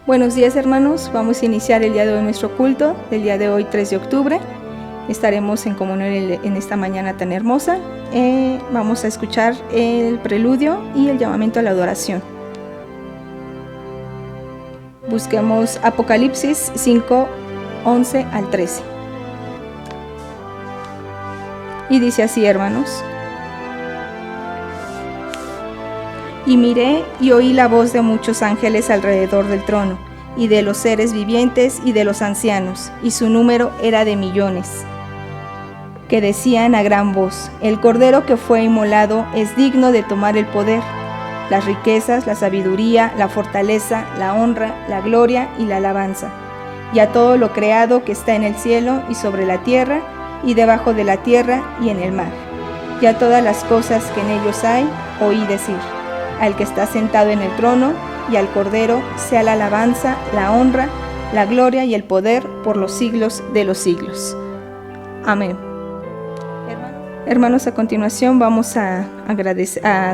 Buenos días, hermanos. Vamos a iniciar el día de hoy nuestro culto, del día de hoy 3 de octubre. Estaremos en comunión en esta mañana tan hermosa. Vamos a escuchar el preludio y el llamamiento a la adoración. Busquemos Apocalipsis 5, 11 al 13. Y dice así, hermanos. Y miré y oí la voz de muchos ángeles alrededor del trono, y de los seres vivientes y de los ancianos, y su número era de millones, que decían a gran voz: el Cordero que fue inmolado es digno de tomar el poder, las riquezas, la sabiduría, la fortaleza, la honra, la gloria y la alabanza, y a todo lo creado que está en el cielo y sobre la tierra, y debajo de la tierra y en el mar, y a todas las cosas que en ellos hay, oí decir: al que está sentado en el trono y al Cordero sea la alabanza, la honra, la gloria y el poder por los siglos de los siglos. Amén. Hermanos, a continuación vamos a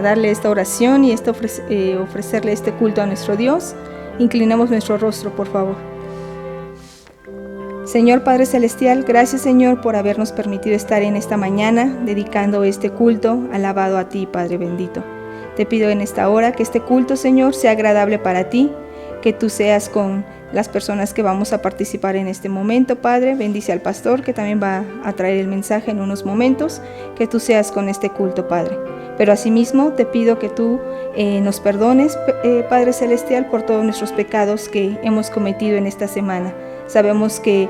darle esta oración y ofrecerle este culto a nuestro Dios. Inclinemos nuestro rostro, por favor. Señor Padre Celestial, gracias, Señor, por habernos permitido estar en esta mañana dedicando este culto alabado a ti, Padre bendito. Te pido en esta hora que este culto, Señor, sea agradable para ti, que tú seas con las personas que vamos a participar en este momento, Padre. Bendice al pastor que también va a traer el mensaje en unos momentos, que tú seas con este culto, Padre. Pero asimismo te pido que tú nos perdones, Padre Celestial, por todos nuestros pecados que hemos cometido en esta semana. Sabemos que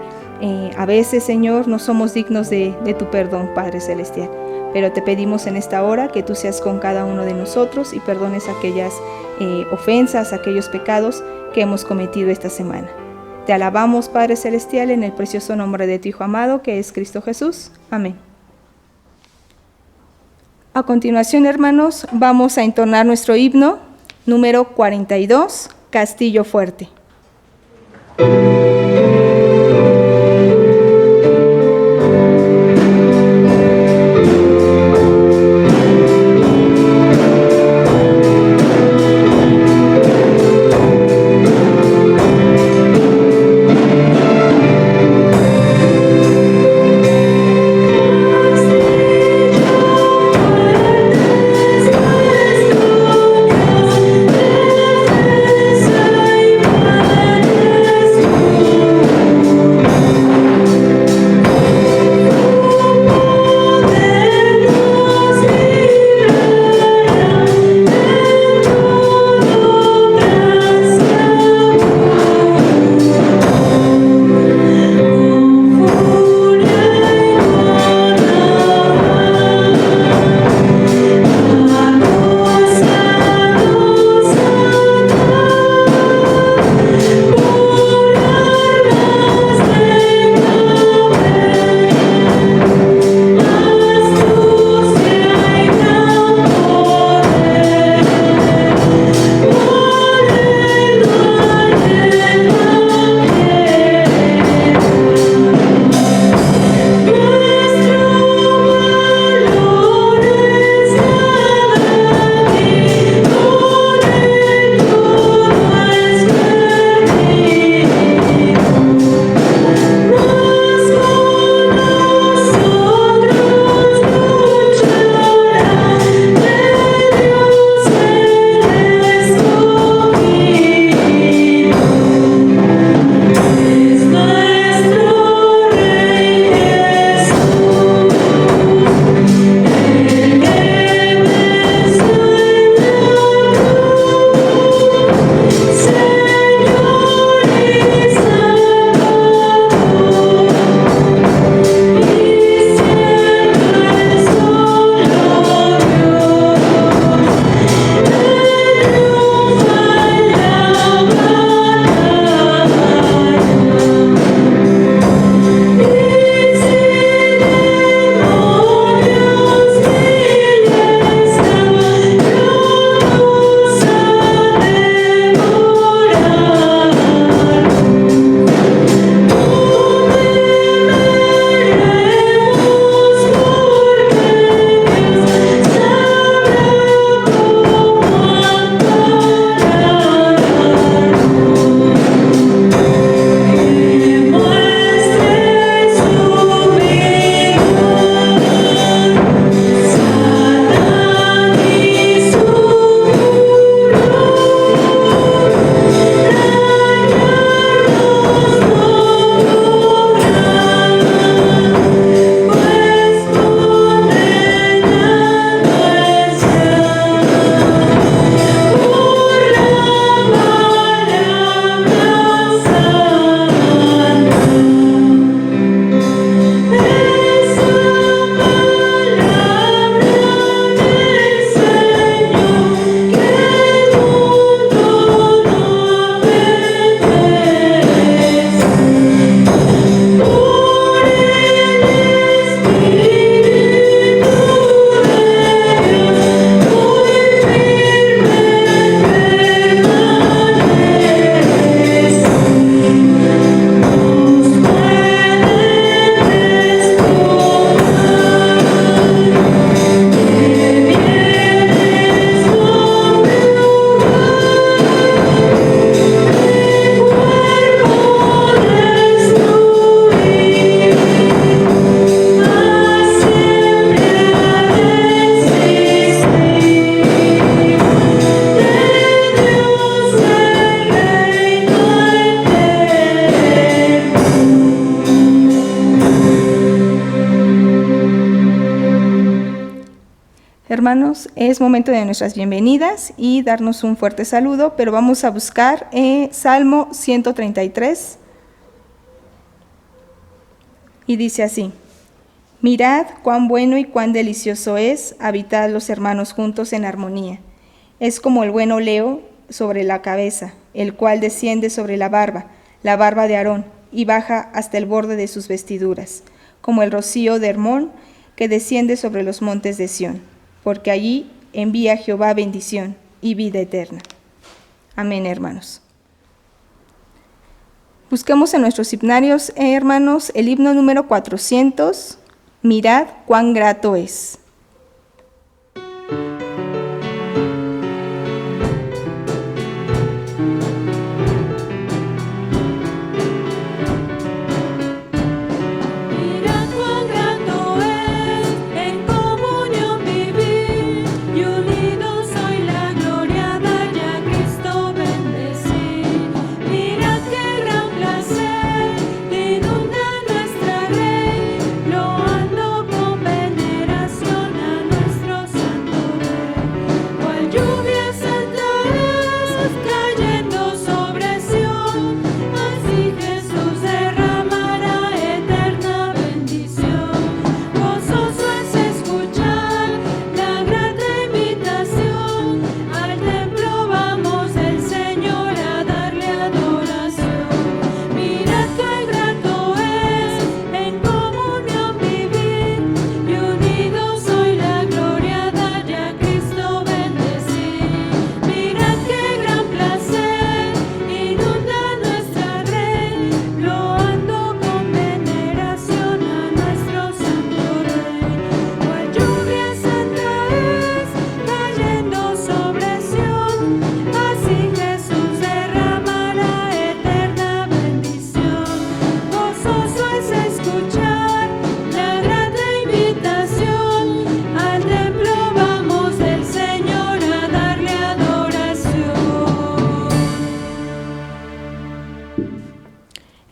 a veces, Señor, no somos dignos de tu perdón, Padre Celestial. Pero te pedimos en esta hora que tú seas con cada uno de nosotros y perdones aquellas ofensas, aquellos pecados que hemos cometido esta semana. Te alabamos, Padre Celestial, en el precioso nombre de tu Hijo amado, que es Cristo Jesús. Amén. A continuación, hermanos, vamos a entonar nuestro himno número 42, Castillo Fuerte. Yes. hermanos, es momento de nuestras bienvenidas y darnos un fuerte saludo, pero vamos a buscar Salmo 133 y dice así: Mirad cuán bueno y cuán delicioso es habitar los hermanos juntos en armonía. Es como el buen óleo sobre la cabeza, el cual desciende sobre la barba de Aarón, y baja hasta el borde de sus vestiduras, como el rocío de Hermón que desciende sobre los montes de Sión, porque allí envía Jehová bendición y vida eterna. Amén, hermanos. Busquemos en nuestros himnarios, hermanos, el himno número 400, Mirad cuán grato es.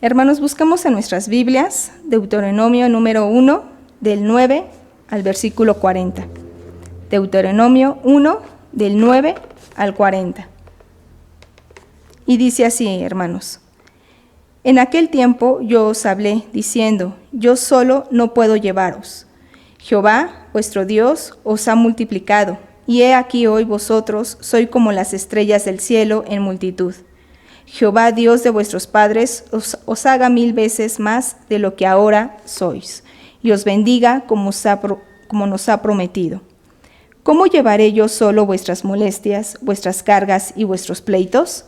Hermanos, buscamos en nuestras Biblias Deuteronomio número 1, del 9 al versículo 40. Deuteronomio 1, del 9 al 40. Y dice así, hermanos: En aquel tiempo yo os hablé, diciendo, yo solo no puedo llevaros. Jehová, vuestro Dios, os ha multiplicado, y he aquí hoy vosotros sois como las estrellas del cielo en multitud. Jehová, Dios de vuestros padres, os haga 1000 veces más de lo que ahora sois, y os bendiga como nos ha prometido. ¿Cómo llevaré yo solo vuestras molestias, vuestras cargas y vuestros pleitos?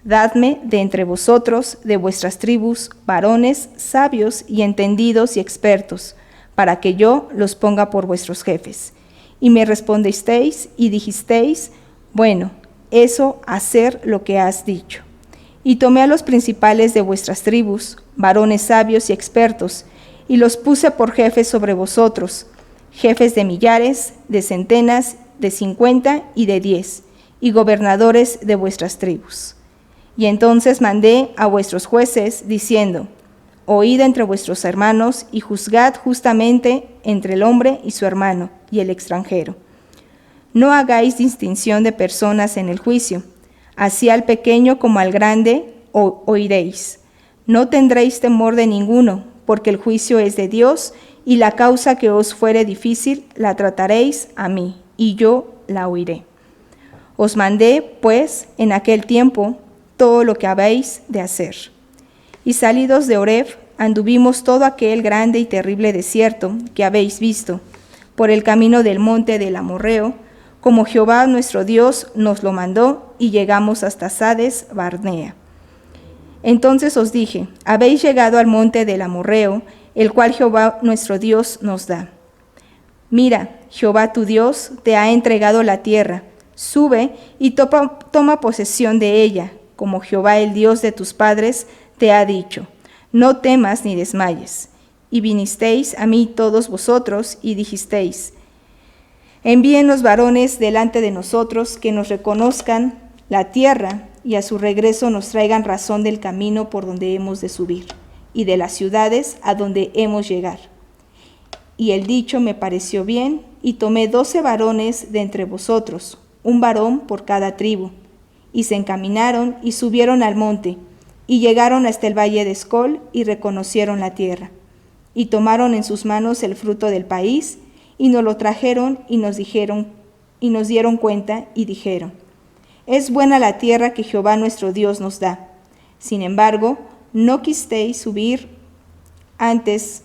Dadme de entre vosotros, de vuestras tribus, varones, sabios y entendidos y expertos, para que yo los ponga por vuestros jefes. Y me respondisteis y dijisteis, bueno, eso hacer lo que has dicho. Y tomé a los principales de vuestras tribus, varones sabios y expertos, y los puse por jefes sobre vosotros, jefes de millares, de centenas, de 50 y de 10, y gobernadores de vuestras tribus. Y entonces mandé a vuestros jueces, diciendo, oíd entre vuestros hermanos, y juzgad justamente entre el hombre y su hermano, y el extranjero. No hagáis distinción de personas en el juicio, así al pequeño como al grande oiréis. No tendréis temor de ninguno, porque el juicio es de Dios, y la causa que os fuere difícil la trataréis a mí, y yo la oiré. Os mandé, pues, en aquel tiempo, todo lo que habéis de hacer. Y salidos de Horeb, anduvimos todo aquel grande y terrible desierto que habéis visto, por el camino del monte del Amorreo, como Jehová nuestro Dios nos lo mandó, y llegamos hasta Sades Barnea. Entonces os dije, habéis llegado al monte del Amorreo, el cual Jehová nuestro Dios nos da. Mira, Jehová tu Dios te ha entregado la tierra, sube y toma posesión de ella, como Jehová el Dios de tus padres te ha dicho. No temas ni desmayes. Y vinisteis a mí todos vosotros y dijisteis, envíen los varones delante de nosotros que nos reconozcan la tierra y a su regreso nos traigan razón del camino por donde hemos de subir y de las ciudades a donde hemos llegar. Y el dicho me pareció bien, y tomé 12 varones de entre vosotros, un varón por cada tribu. Y se encaminaron y subieron al monte, y llegaron hasta el valle de Escol, y reconocieron la tierra. Y tomaron en sus manos el fruto del país, y nos lo trajeron, y nos dieron cuenta, y dijeron: es buena la tierra que Jehová nuestro Dios nos da. Sin embargo, no quisteis subir, antes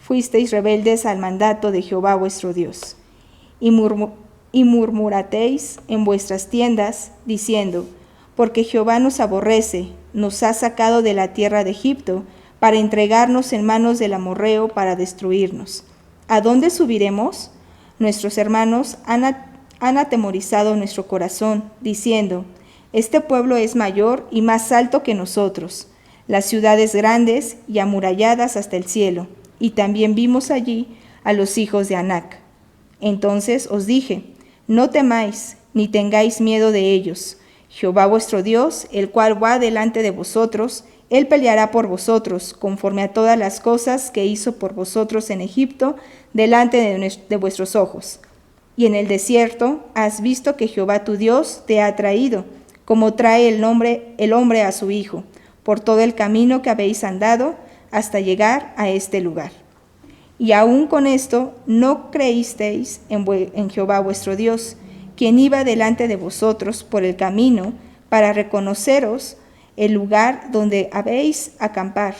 fuisteis rebeldes al mandato de Jehová vuestro Dios. Y murmurateis en vuestras tiendas, diciendo: porque Jehová nos aborrece, nos ha sacado de la tierra de Egipto, para entregarnos en manos del amorreo para destruirnos. ¿A dónde subiremos? Nuestros hermanos han atemorizado nuestro corazón, diciendo: este pueblo es mayor y más alto que nosotros, las ciudades grandes y amuralladas hasta el cielo, y también vimos allí a los hijos de Anac. Entonces os dije: no temáis, ni tengáis miedo de ellos. Jehová vuestro Dios, el cual va delante de vosotros, Él peleará por vosotros, conforme a todas las cosas que hizo por vosotros en Egipto, delante de vuestros ojos. Y en el desierto has visto que Jehová tu Dios te ha traído, como trae el hombre a su hijo, por todo el camino que habéis andado, hasta llegar a este lugar. Y aún con esto no creísteis en Jehová vuestro Dios, quien iba delante de vosotros por el camino, para reconoceros el lugar donde habéis acampar,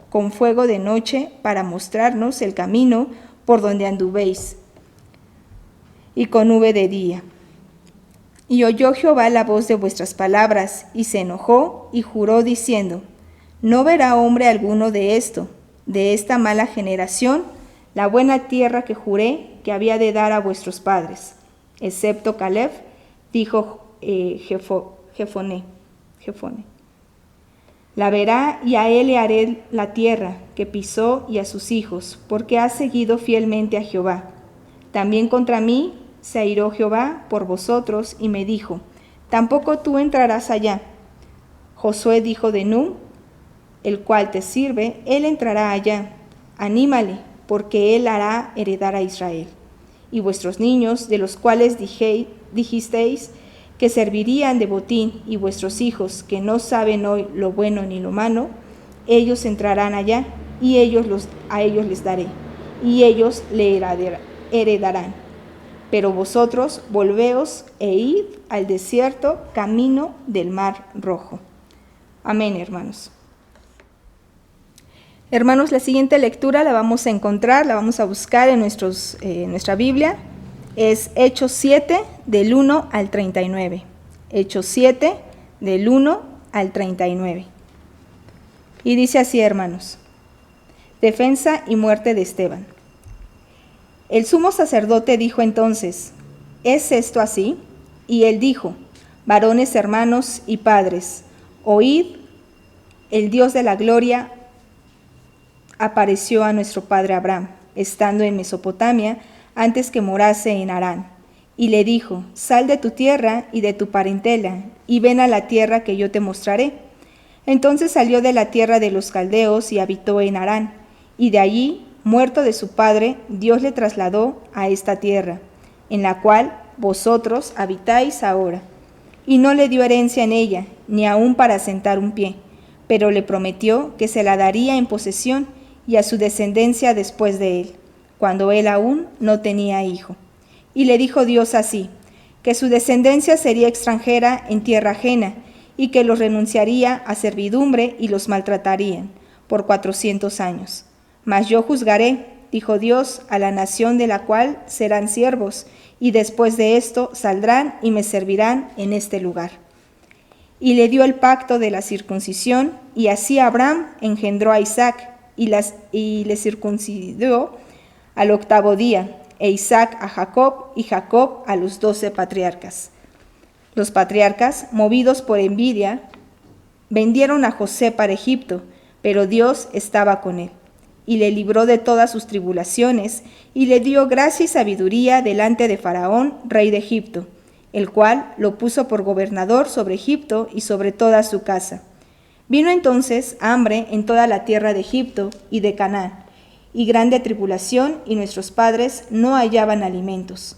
con fuego de noche, para mostrarnos el camino por donde anduvéis, y con nube de día. Y oyó Jehová la voz de vuestras palabras, y se enojó, y juró diciendo: no verá hombre alguno de esta mala generación, la buena tierra que juré que había de dar a vuestros padres, excepto Caleb, dijo Jefone. La verá, y a él le haré la tierra que pisó y a sus hijos, porque ha seguido fielmente a Jehová. También contra mí se airó Jehová por vosotros, y me dijo: tampoco tú entrarás allá. Josué dijo de Nun, el cual te sirve, él entrará allá. Anímale, porque él hará heredar a Israel. Y vuestros niños, de los cuales dijisteis que servirían de botín, y vuestros hijos, que no saben hoy lo bueno ni lo malo, ellos entrarán allá, y a ellos les daré, y ellos le heredarán. Pero vosotros volveos e id al desierto, camino del mar Rojo. Amén, hermanos. Hermanos, la siguiente lectura la vamos a buscar en nuestra Biblia. Es Hechos 7, del 1 al 39. Hechos 7, del 1 al 39. Y dice así, hermanos: defensa y muerte de Esteban. El sumo sacerdote dijo entonces: ¿es esto así? Y él dijo: varones, hermanos y padres, oíd, el Dios de la gloria apareció a nuestro padre Abraham, estando en Mesopotamia, antes que morase en Harán, y le dijo: sal de tu tierra y de tu parentela, y ven a la tierra que yo te mostraré. Entonces salió de la tierra de los caldeos y habitó en Harán, y de allí, muerto de su padre, Dios le trasladó a esta tierra, en la cual vosotros habitáis ahora. Y no le dio herencia en ella, ni aun para sentar un pie, pero le prometió que se la daría en posesión y a su descendencia después de él, cuando él aún no tenía hijo. Y le dijo Dios así: que su descendencia sería extranjera en tierra ajena, y que los renunciaría a servidumbre y los maltratarían por 400 años. Mas yo juzgaré, dijo Dios, a la nación de la cual serán siervos, y después de esto saldrán y me servirán en este lugar. Y le dio el pacto de la circuncisión, y así Abraham engendró a Isaac, y le circuncidó al 8º día, e Isaac a Jacob, y Jacob a los 12 patriarcas. Los patriarcas, movidos por envidia, vendieron a José para Egipto, pero Dios estaba con él, y le libró de todas sus tribulaciones, y le dio gracia y sabiduría delante de Faraón, rey de Egipto, el cual lo puso por gobernador sobre Egipto y sobre toda su casa. Vino entonces hambre en toda la tierra de Egipto y de Canaán, y grande tribulación, y nuestros padres no hallaban alimentos.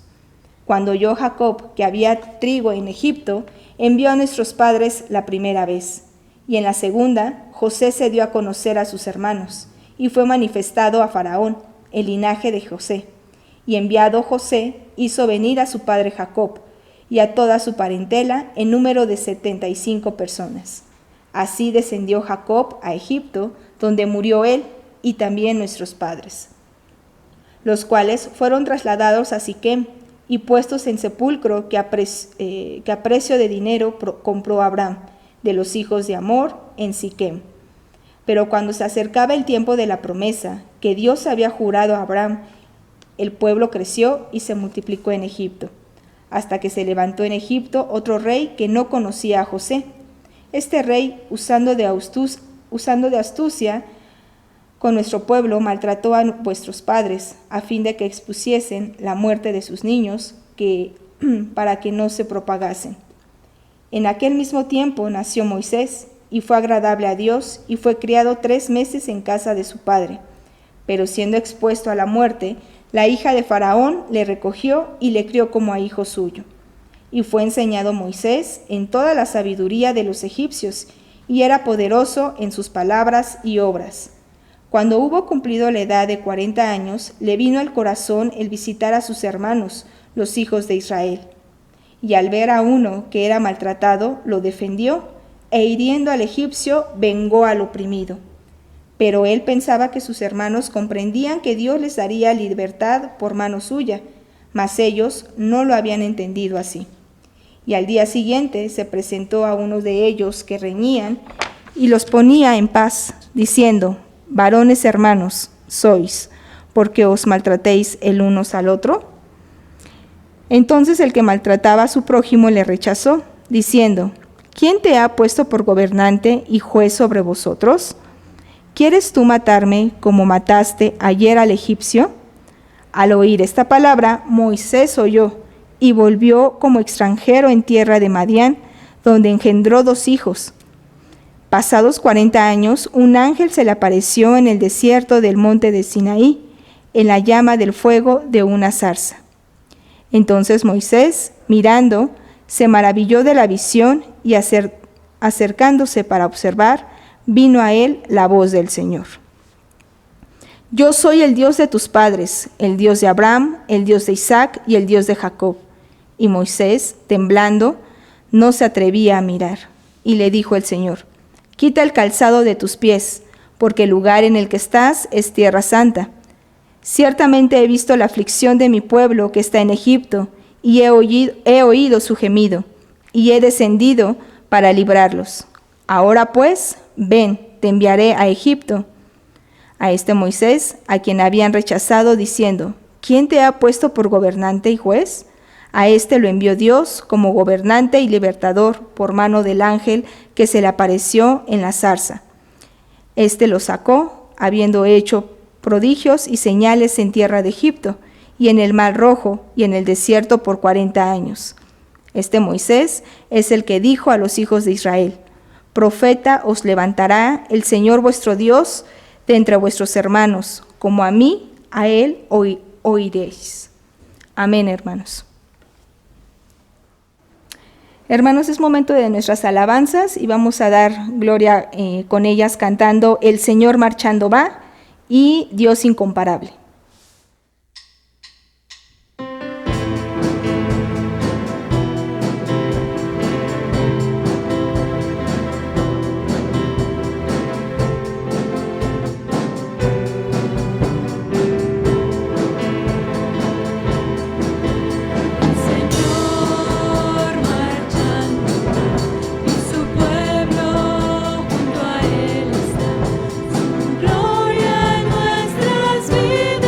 Cuando oyó Jacob que había trigo en Egipto, envió a nuestros padres la primera vez, y en la segunda, José se dio a conocer a sus hermanos, y fue manifestado a Faraón, el linaje de José. Y enviado José, hizo venir a su padre Jacob, y a toda su parentela, en número de 75 personas. Así descendió Jacob a Egipto, donde murió él, y también nuestros padres, los cuales fueron trasladados a Siquem, y puestos en sepulcro que a precio de dinero compró Abraham, de los hijos de Hamor, en Siquem. Pero cuando se acercaba el tiempo de la promesa, que Dios había jurado a Abraham, el pueblo creció y se multiplicó en Egipto, hasta que se levantó en Egipto otro rey que no conocía a José. Este rey, usando de astucia con nuestro pueblo, maltrató a vuestros padres, a fin de que expusiesen la muerte de sus niños, para que no se propagasen. En aquel mismo tiempo nació Moisés, y fue agradable a Dios, y fue criado 3 meses en casa de su padre. Pero siendo expuesto a la muerte, la hija de Faraón le recogió y le crió como a hijo suyo. Y fue enseñado Moisés en toda la sabiduría de los egipcios, y era poderoso en sus palabras y obras. Cuando hubo cumplido la edad de 40 años, le vino al corazón el visitar a sus hermanos, los hijos de Israel. Y al ver a uno que era maltratado, lo defendió, e hiriendo al egipcio, vengó al oprimido. Pero él pensaba que sus hermanos comprendían que Dios les daría libertad por mano suya, mas ellos no lo habían entendido así. Y al día siguiente se presentó a uno de ellos que reñían, y los ponía en paz, diciendo: varones hermanos sois, porque os maltratéis el unos al otro. Entonces el que maltrataba a su prójimo le rechazó, diciendo: ¿quién te ha puesto por gobernante y juez sobre vosotros? ¿Quieres tú matarme como mataste ayer al egipcio? Al oír esta palabra, Moisés oyó, y volvió como extranjero en tierra de Madián, donde engendró 2 hijos. Pasados 40 años, un ángel se le apareció en el desierto del monte de Sinaí, en la llama del fuego de una zarza. Entonces Moisés, mirando, se maravilló de la visión, y acercándose para observar, vino a él la voz del Señor. Yo soy el Dios de tus padres, el Dios de Abraham, el Dios de Isaac y el Dios de Jacob. Y Moisés, temblando, no se atrevía a mirar. Y le dijo el Señor: quita el calzado de tus pies, porque el lugar en el que estás es tierra santa. Ciertamente he visto la aflicción de mi pueblo que está en Egipto, y he oído su gemido, y he descendido para librarlos. Ahora pues, ven, te enviaré a Egipto. A este Moisés, a quien habían rechazado, diciendo: ¿quién te ha puesto por gobernante y juez? A este lo envió Dios como gobernante y libertador por mano del ángel que se le apareció en la zarza. Este lo sacó, habiendo hecho prodigios y señales en tierra de Egipto, y en el Mar Rojo, y en el desierto por 40 años. Este Moisés es el que dijo a los hijos de Israel: profeta os levantará el Señor vuestro Dios de entre vuestros hermanos, como a mí, a él oiréis. Amén, hermanos. Hermanos, es momento de nuestras alabanzas y vamos a dar gloria con ellas cantando El Señor marchando va y Dios incomparable. Gloria en nuestras vidas.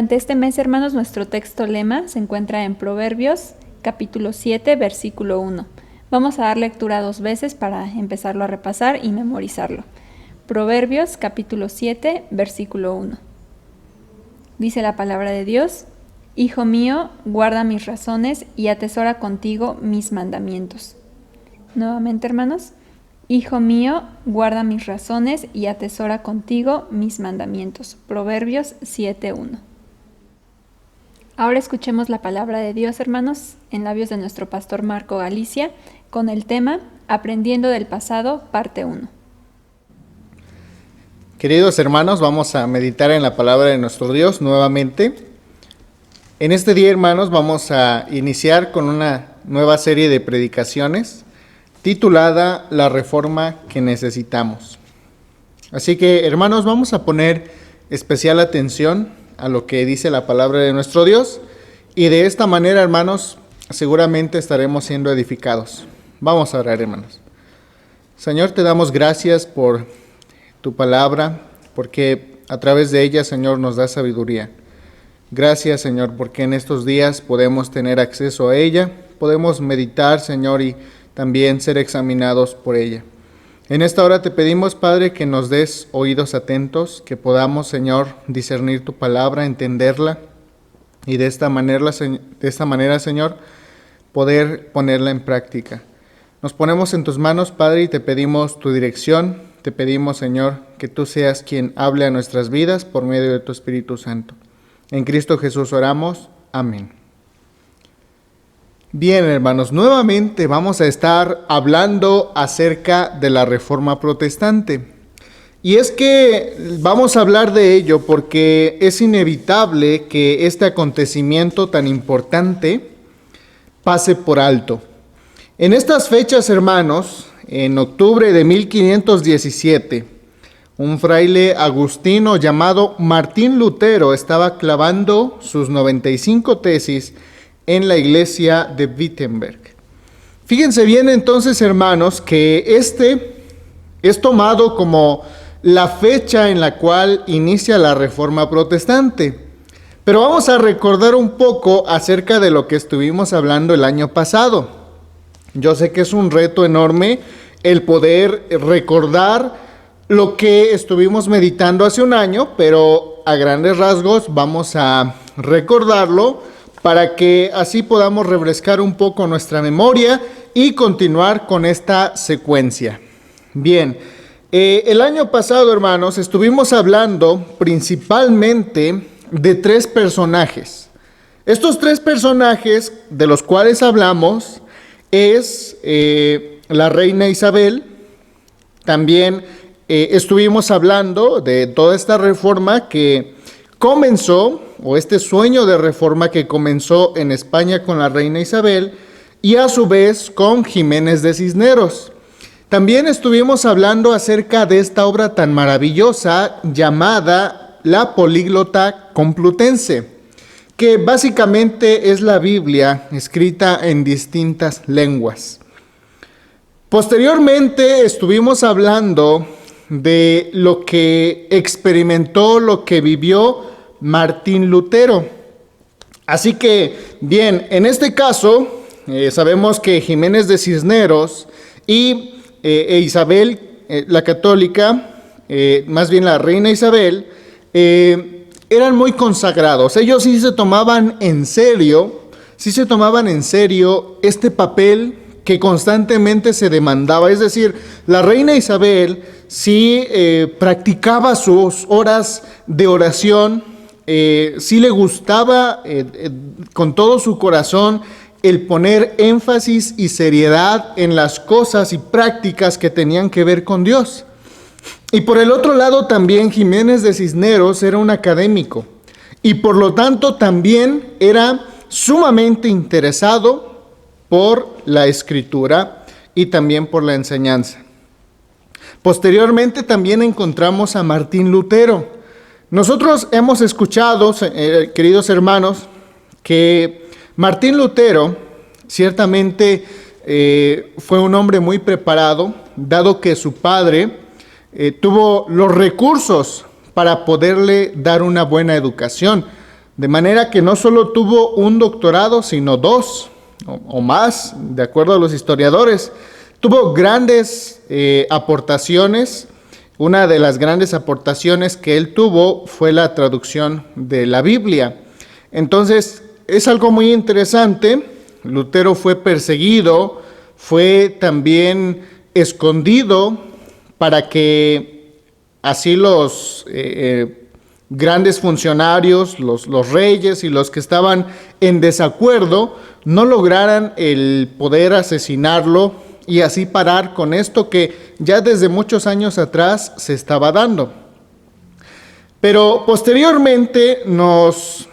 Durante este mes, hermanos, nuestro texto lema se encuentra en Proverbios, capítulo 7, versículo 1. Vamos a dar lectura 2 veces para empezarlo a repasar y memorizarlo. Proverbios, capítulo 7, versículo 1. Dice la palabra de Dios: Hijo mío, guarda mis razones y atesora contigo mis mandamientos. Nuevamente, hermanos. Hijo mío, guarda mis razones y atesora contigo mis mandamientos. Proverbios 7:1. Ahora escuchemos la palabra de Dios, hermanos, en labios de nuestro pastor Marco Galicia, con el tema Aprendiendo del pasado, parte 1. Queridos hermanos, vamos a meditar en la palabra de nuestro Dios nuevamente. En este día, hermanos, vamos a iniciar con una nueva serie de predicaciones titulada La Reforma que Necesitamos. Así que, hermanos, vamos a poner especial atención a lo que dice la palabra de nuestro Dios, y de esta manera, hermanos, seguramente estaremos siendo edificados. Vamos a orar, hermanos. Señor, te damos gracias por tu palabra, porque a través de ella, Señor, nos da sabiduría. Gracias, Señor, porque en estos días podemos tener acceso a ella, podemos meditar, Señor, y también ser examinados por ella. En esta hora te pedimos, Padre, que nos des oídos atentos, que podamos, Señor, discernir tu palabra, entenderla, y de esta manera, Señor, poder ponerla en práctica. Nos ponemos en tus manos, Padre, y te pedimos tu dirección. Te pedimos, Señor, que tú seas quien hable a nuestras vidas por medio de tu Espíritu Santo. En Cristo Jesús oramos. Amén. Bien, hermanos, nuevamente vamos a estar hablando acerca de la Reforma Protestante. Y es que vamos a hablar de ello porque es inevitable que este acontecimiento tan importante pase por alto. En estas fechas, hermanos, en octubre de 1517, un fraile agustino llamado Martín Lutero estaba clavando sus 95 tesis en la iglesia de Wittenberg. Fíjense bien entonces, hermanos, que este es tomado como la fecha en la cual inicia la Reforma Protestante. Pero vamos a recordar un poco acerca de lo que estuvimos hablando el año pasado. Yo sé que es un reto enorme el poder recordar lo que estuvimos meditando hace un año, pero a grandes rasgos vamos a recordarlo para que así podamos refrescar un poco nuestra memoria y continuar con esta secuencia. Bien, el año pasado, hermanos, estuvimos hablando principalmente de 3 personajes. Estos 3 personajes de los cuales hablamos es la reina Isabel. También estuvimos hablando de toda esta reforma que comenzó, o este sueño de reforma que comenzó en España con la reina Isabel y a su vez con Jiménez de Cisneros. También estuvimos hablando acerca de esta obra tan maravillosa llamada La Políglota Complutense, que básicamente es la Biblia escrita en distintas lenguas. Posteriormente estuvimos hablando de lo que experimentó, lo que vivió Martín Lutero. Así que, bien, en este caso, sabemos que Jiménez de Cisneros y Isabel, la católica, más bien la reina Isabel, eran muy consagrados. Ellos sí se tomaban en serio este papel que constantemente se demandaba. Es decir, la reina Isabel sí practicaba sus horas de oración, sí le gustaba con todo su corazón el poner énfasis y seriedad en las cosas y prácticas que tenían que ver con Dios. Y por el otro lado también Jiménez de Cisneros era un académico y por lo tanto también era sumamente interesado por la escritura y también por la enseñanza. Posteriormente también encontramos a Martín Lutero. Nosotros hemos escuchado, queridos hermanos, que Martín Lutero ciertamente fue un hombre muy preparado, dado que su padre tuvo los recursos para poderle dar una buena educación. de manera que no solo tuvo un doctorado, sino dos o más, de acuerdo a los historiadores. Tuvo grandes aportaciones. Una de las grandes aportaciones que él tuvo fue la traducción de la Biblia. Entonces, es algo muy interesante. Lutero fue perseguido, fue también escondido para que así los grandes funcionarios, los reyes y los que estaban en desacuerdo no lograran el poder asesinarlo y así parar con esto que ya desde muchos años atrás se estaba dando. Pero posteriormente nos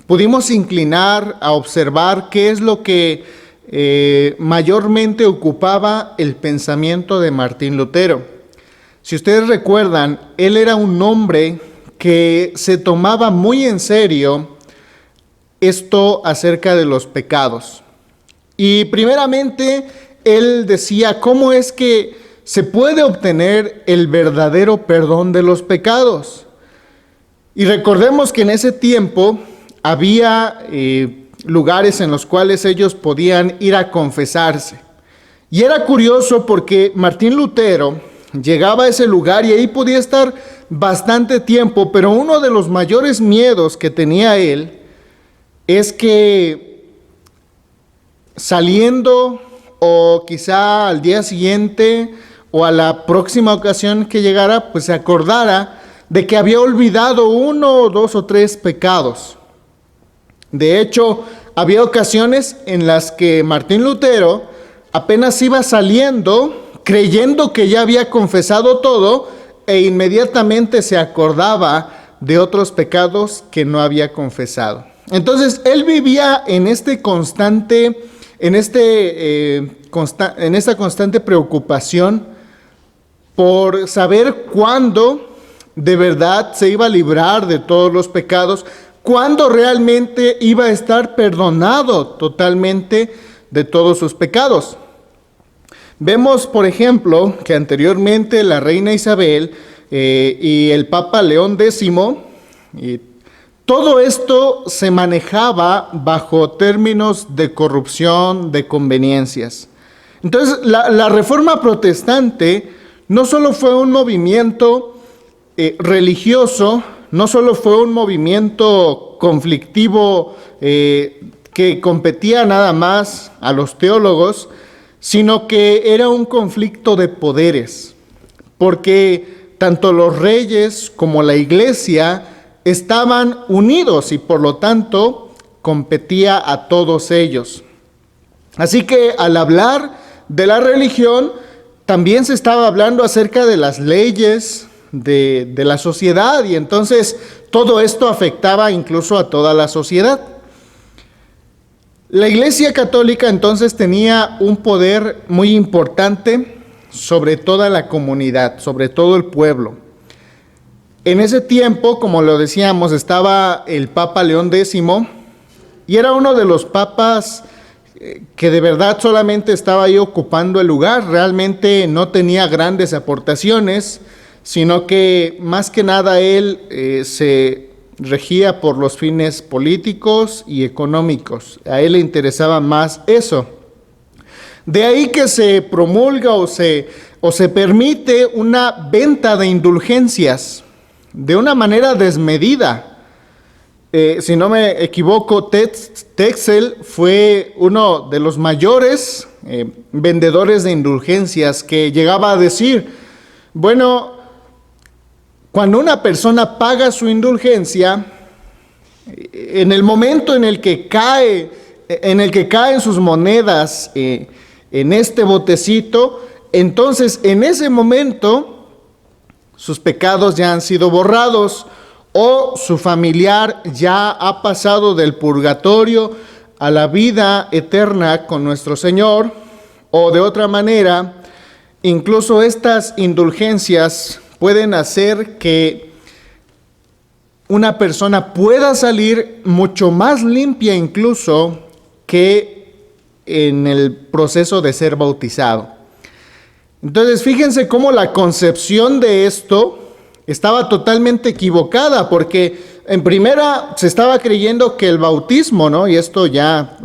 pudimos inclinar a observar qué es lo que mayormente ocupaba el pensamiento de Martín Lutero. Si ustedes recuerdan, él era un hombre que se tomaba muy en serio esto acerca de los pecados. Y primeramente, él decía, ¿cómo es que se puede obtener el verdadero perdón de los pecados? Y recordemos que en ese tiempo había lugares en los cuales ellos podían ir a confesarse. Y era curioso porque Martín Lutero llegaba a ese lugar y ahí podía estar bastante tiempo, pero uno de los mayores miedos que tenía él es que saliendo o quizá al día siguiente o a la próxima ocasión que llegara, pues se acordara de que había olvidado 1, 2 o 3 pecados. De hecho, había ocasiones en las que Martín Lutero apenas iba saliendo, creyendo que ya había confesado todo, e inmediatamente se acordaba de otros pecados que no había confesado. Entonces, él vivía en esta constante preocupación por saber cuándo de verdad se iba a librar de todos los pecados, cuándo realmente iba a estar perdonado totalmente de todos sus pecados. Vemos, por ejemplo, que anteriormente la reina Isabel y el Papa León X, todo esto se manejaba bajo términos de corrupción, de conveniencias. Entonces, la Reforma Protestante no solo fue un movimiento religioso, no solo fue un movimiento conflictivo que competía nada más a los teólogos, sino que era un conflicto de poderes, porque tanto los reyes como la iglesia estaban unidos y por lo tanto competía a todos ellos. Así que al hablar de la religión, también se estaba hablando acerca de las leyes de la sociedad, y entonces todo esto afectaba incluso a toda la sociedad. La Iglesia Católica entonces tenía un poder muy importante sobre toda la comunidad, sobre todo el pueblo. En ese tiempo, como lo decíamos, estaba el Papa León X, y era uno de los papas que de verdad solamente estaba ahí ocupando el lugar. Realmente no tenía grandes aportaciones, sino que más que nada él se regía por los fines políticos y económicos. A él le interesaba más eso. De ahí que se promulga o se permite una venta de indulgencias de una manera desmedida. Si no me equivoco, Tetzel fue uno de los mayores vendedores de indulgencias, que llegaba a decir, bueno, cuando una persona paga su indulgencia, en el momento en el que caen sus monedas en este botecito, entonces en ese momento sus pecados ya han sido borrados, o su familiar ya ha pasado del purgatorio a la vida eterna con nuestro Señor, o de otra manera, incluso estas indulgencias pueden hacer que una persona pueda salir mucho más limpia incluso que en el proceso de ser bautizado. Entonces, fíjense cómo la concepción de esto estaba totalmente equivocada, porque En primera, se estaba creyendo que el bautismo, ¿no? Y esto ya,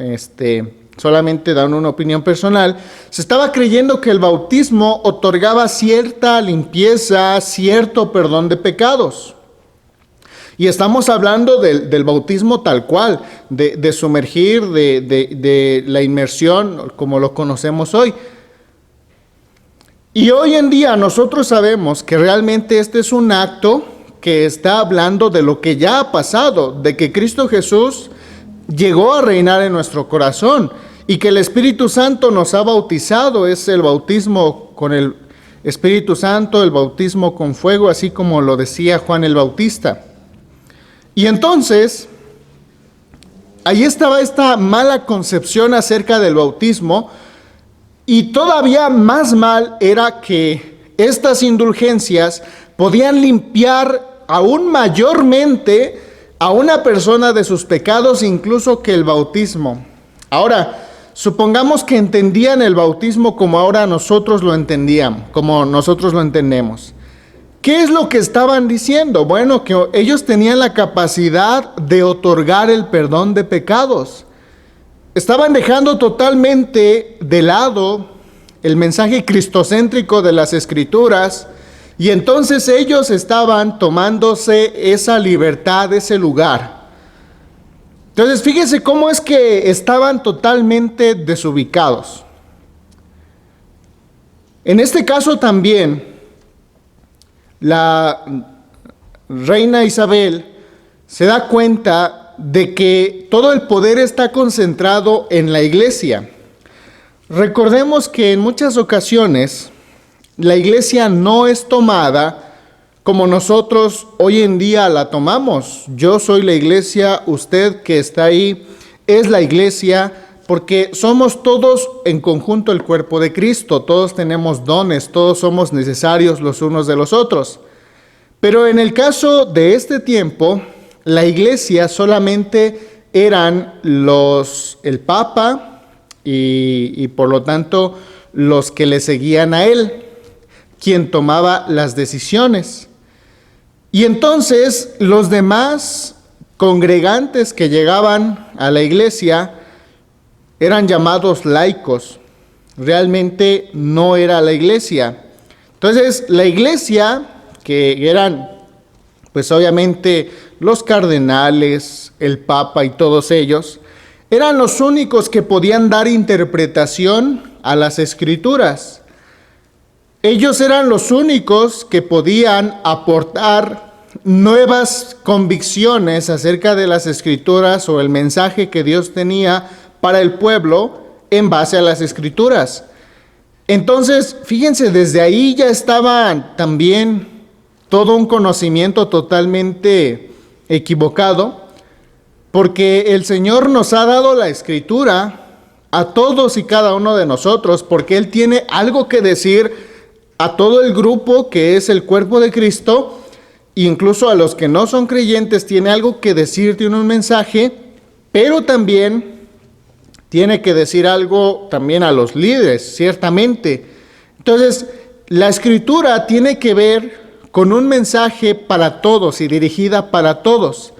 solamente dando una opinión personal, se estaba creyendo que el bautismo otorgaba cierta limpieza, cierto perdón de pecados. Y estamos hablando del bautismo tal cual, de sumergir, de la inmersión como lo conocemos hoy. Y hoy en día nosotros sabemos que realmente este es un acto que está hablando de lo que ya ha pasado, de que Cristo Jesús llegó a reinar en nuestro corazón y que el Espíritu Santo nos ha bautizado. Es el bautismo con el Espíritu Santo, el bautismo con fuego, así como lo decía Juan el Bautista. Y entonces, ahí estaba esta mala concepción acerca del bautismo, y todavía más mal era que estas indulgencias podían limpiar aún mayormente a una persona de sus pecados, incluso que el bautismo. Ahora, supongamos que entendían el bautismo como ahora nosotros lo entendíamos, como nosotros lo entendemos. ¿Qué es lo que estaban diciendo? Bueno, que ellos tenían la capacidad de otorgar el perdón de pecados. Estaban dejando totalmente de lado el mensaje cristocéntrico de las Escrituras, y entonces ellos estaban tomándose esa libertad, ese lugar. Entonces, fíjese cómo es que estaban totalmente desubicados. En este caso también, la reina Isabel se da cuenta de que todo el poder está concentrado en la iglesia. Recordemos que en muchas ocasiones la iglesia no es tomada como nosotros hoy en día la tomamos. Yo soy la iglesia, usted que está ahí es la iglesia, porque somos todos en conjunto el cuerpo de Cristo, todos tenemos dones, todos somos necesarios los unos de los otros. Pero en el caso de este tiempo, la iglesia solamente eran el Papa y por lo tanto los que le seguían a él, quien tomaba las decisiones. Y entonces los demás congregantes que llegaban a la iglesia eran llamados laicos. Realmente no era la iglesia. Entonces, la iglesia, que eran, pues obviamente, los cardenales, el Papa y todos ellos, eran los únicos que podían dar interpretación a las Escrituras. Ellos eran los únicos que podían aportar nuevas convicciones acerca de las Escrituras o el mensaje que Dios tenía para el pueblo en base a las Escrituras. Entonces, fíjense, desde ahí ya estaba también todo un conocimiento totalmente equivocado, porque el Señor nos ha dado la Escritura a todos y cada uno de nosotros, porque Él tiene algo que decir a todo el grupo que es el cuerpo de Cristo, incluso a los que no son creyentes, tiene algo que decir, tiene un mensaje, pero también tiene que decir algo también a los líderes, ciertamente. Entonces, la Escritura tiene que ver con un mensaje para todos y dirigida para todos,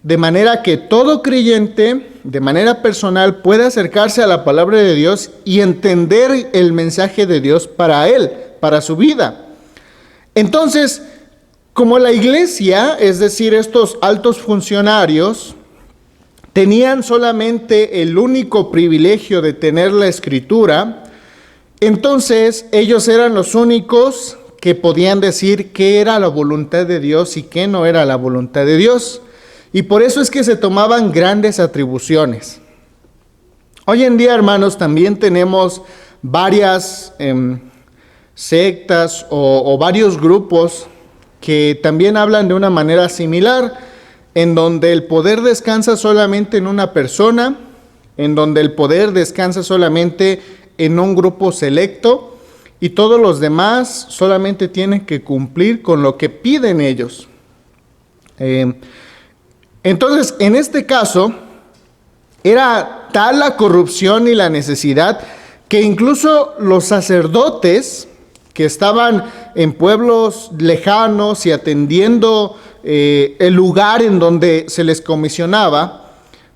de manera que todo creyente, de manera personal, puede acercarse a la palabra de Dios y entender el mensaje de Dios para él, para su vida. Entonces, como la iglesia, es decir, estos altos funcionarios, tenían solamente el único privilegio de tener la Escritura, entonces ellos eran los únicos que podían decir qué era la voluntad de Dios y qué no era la voluntad de Dios. Y por eso es que se tomaban grandes atribuciones. Hoy en día, hermanos, también tenemos varias sectas o varios grupos que también hablan de una manera similar, en donde el poder descansa solamente en una persona, en donde el poder descansa solamente en un grupo selecto, y todos los demás solamente tienen que cumplir con lo que piden ellos. Entonces, en este caso, era tal la corrupción y la necesidad que incluso los sacerdotes que estaban en pueblos lejanos y atendiendo el lugar en donde se les comisionaba,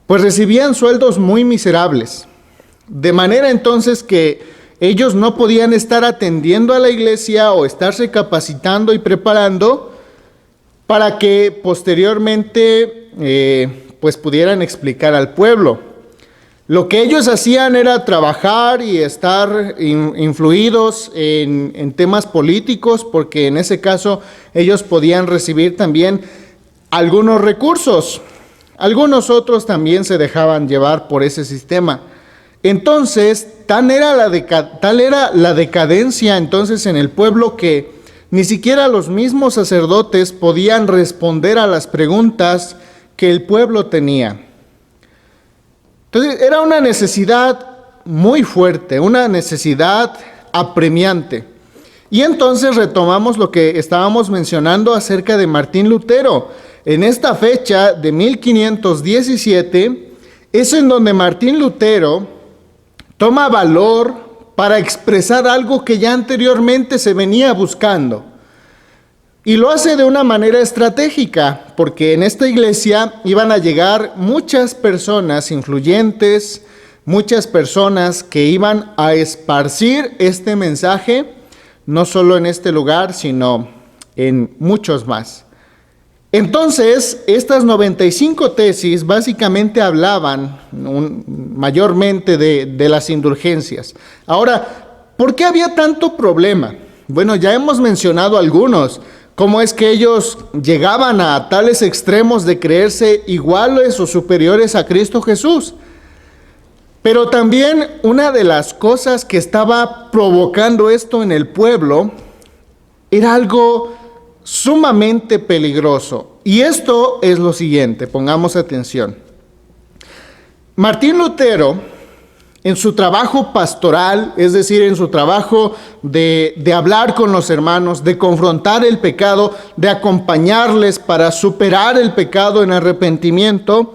pues recibían sueldos muy miserables. De manera entonces que ellos no podían estar atendiendo a la iglesia o estarse capacitando y preparando para que posteriormente pues pudieran explicar al pueblo. Lo que ellos hacían era trabajar y estar influidos en temas políticos, porque en ese caso ellos podían recibir también algunos recursos. Algunos otros también se dejaban llevar por ese sistema. Entonces, tal era la decadencia entonces en el pueblo que ni siquiera los mismos sacerdotes podían responder a las preguntas que el pueblo tenía. Entonces, era una necesidad muy fuerte, una necesidad apremiante. Y entonces retomamos lo que estábamos mencionando acerca de Martín Lutero. En esta fecha de 1517 es en donde Martín Lutero toma valor para expresar algo que ya anteriormente se venía buscando. Y lo hace de una manera estratégica, porque en esta iglesia iban a llegar muchas personas influyentes, muchas personas que iban a esparcir este mensaje, no solo en este lugar, sino en muchos más. Entonces, estas 95 tesis básicamente hablaban mayormente de las indulgencias. Ahora, ¿por qué había tanto problema? Bueno, ya hemos mencionado algunos. ¿Cómo es que ellos llegaban a tales extremos de creerse iguales o superiores a Cristo Jesús? Pero también una de las cosas que estaba provocando esto en el pueblo era algo sumamente peligroso. Y esto es lo siguiente, pongamos atención. Martín Lutero, en su trabajo pastoral, es decir, en su trabajo de hablar con los hermanos, de confrontar el pecado, de acompañarles para superar el pecado en arrepentimiento,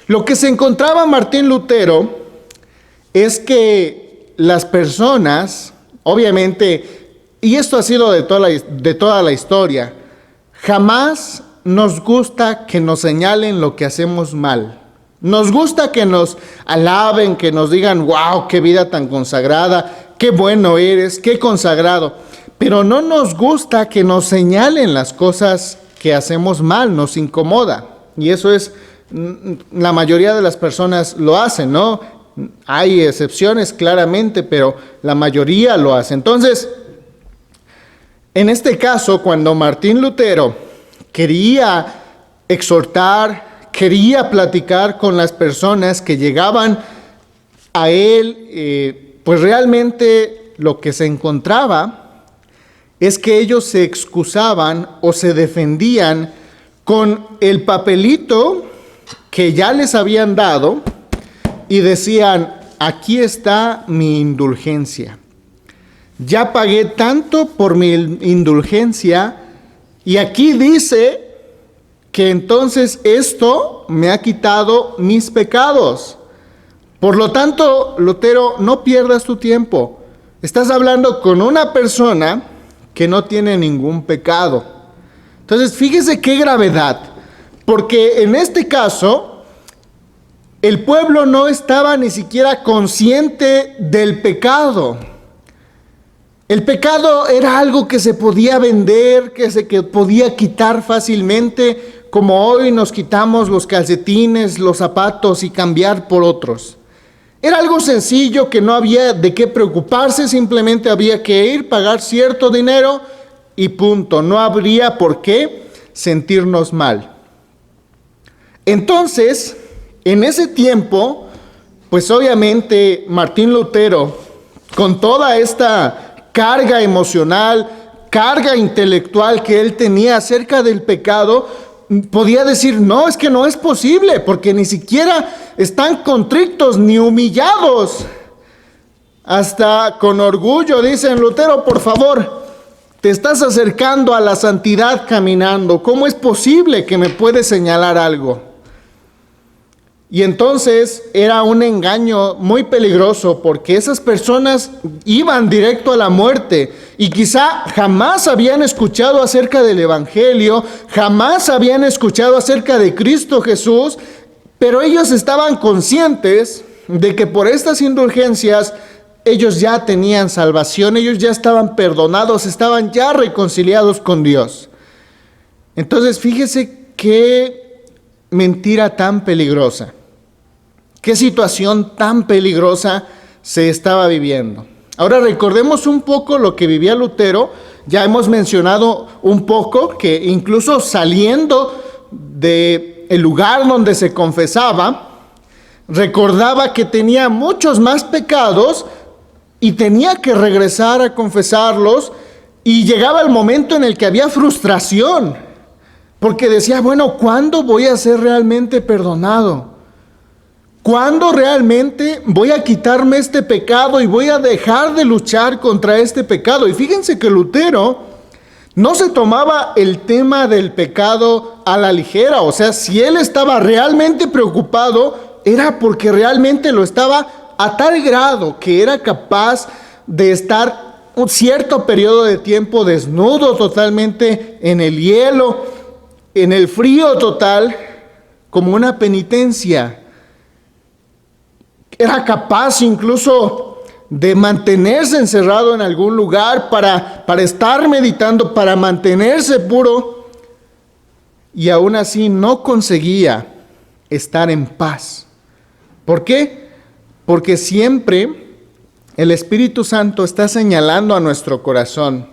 lo que se encontraba Martín Lutero es que las personas, obviamente, y esto ha sido de toda la historia, jamás nos gusta que nos señalen lo que hacemos mal. Nos gusta que nos alaben, que nos digan, wow, qué vida tan consagrada, qué bueno eres, qué consagrado. Pero no nos gusta que nos señalen las cosas que hacemos mal, nos incomoda. Y eso es, la mayoría de las personas lo hacen, ¿no? Hay excepciones claramente, pero la mayoría lo hace. Entonces, en este caso, cuando Martín Lutero quería exhortar, quería platicar con las personas que llegaban a él, pues realmente lo que se encontraba es que ellos se excusaban o se defendían con el papelito que ya les habían dado y decían, aquí está mi indulgencia. Ya pagué tanto por mi indulgencia y aquí dice que entonces esto me ha quitado mis pecados. Por lo tanto, Lutero, no pierdas tu tiempo. Estás hablando con una persona que no tiene ningún pecado. Entonces, fíjese qué gravedad, porque en este caso, el pueblo no estaba ni siquiera consciente del pecado. El pecado era algo que se podía vender, que podía quitar fácilmente, como hoy nos quitamos los calcetines, los zapatos y cambiar por otros. Era algo sencillo que no había de qué preocuparse, simplemente había que ir, pagar cierto dinero y punto. No habría por qué sentirnos mal. Entonces, en ese tiempo, pues obviamente Martín Lutero, con toda esta carga emocional, carga intelectual que él tenía acerca del pecado, podía decir, no, es que no es posible, porque ni siquiera están contritos ni humillados. Hasta con orgullo dicen, Lutero, por favor, te estás acercando a la santidad caminando. ¿Cómo es posible que me puedes señalar algo? Y entonces era un engaño muy peligroso porque esas personas iban directo a la muerte y quizá jamás habían escuchado acerca del Evangelio, jamás habían escuchado acerca de Cristo Jesús, pero ellos estaban conscientes de que por estas indulgencias ellos ya tenían salvación, ellos ya estaban perdonados, estaban ya reconciliados con Dios. Entonces fíjese qué mentira tan peligrosa. Qué situación tan peligrosa se estaba viviendo. Ahora recordemos un poco lo que vivía Lutero. Ya hemos mencionado un poco que incluso saliendo del lugar donde se confesaba, recordaba que tenía muchos más pecados y tenía que regresar a confesarlos, y llegaba el momento en el que había frustración, porque decía, bueno, ¿cuándo voy a ser realmente perdonado? ¿Cuándo realmente voy a quitarme este pecado y voy a dejar de luchar contra este pecado? Y fíjense que Lutero no se tomaba el tema del pecado a la ligera. O sea, si él estaba realmente preocupado, era porque realmente lo estaba a tal grado que era capaz de estar un cierto periodo de tiempo desnudo totalmente en el hielo, en el frío total, como una penitencia. Era capaz incluso de mantenerse encerrado en algún lugar para estar meditando, para mantenerse puro, y aún así no conseguía estar en paz. ¿Por qué? Porque siempre el Espíritu Santo está señalando a nuestro corazón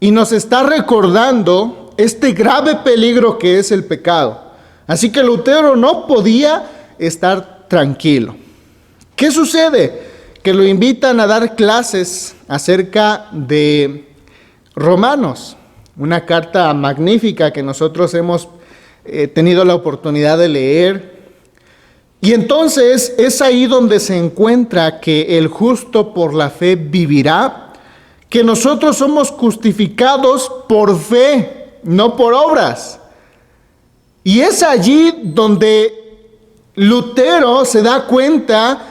y nos está recordando este grave peligro que es el pecado. Así que Lutero no podía estar tranquilo. ¿Qué sucede? Que lo invitan a dar clases acerca de Romanos, una carta magnífica que nosotros hemos tenido la oportunidad de leer. Y entonces es ahí donde se encuentra que el justo por la fe vivirá, que nosotros somos justificados por fe, no por obras. Y es allí donde Lutero se da cuenta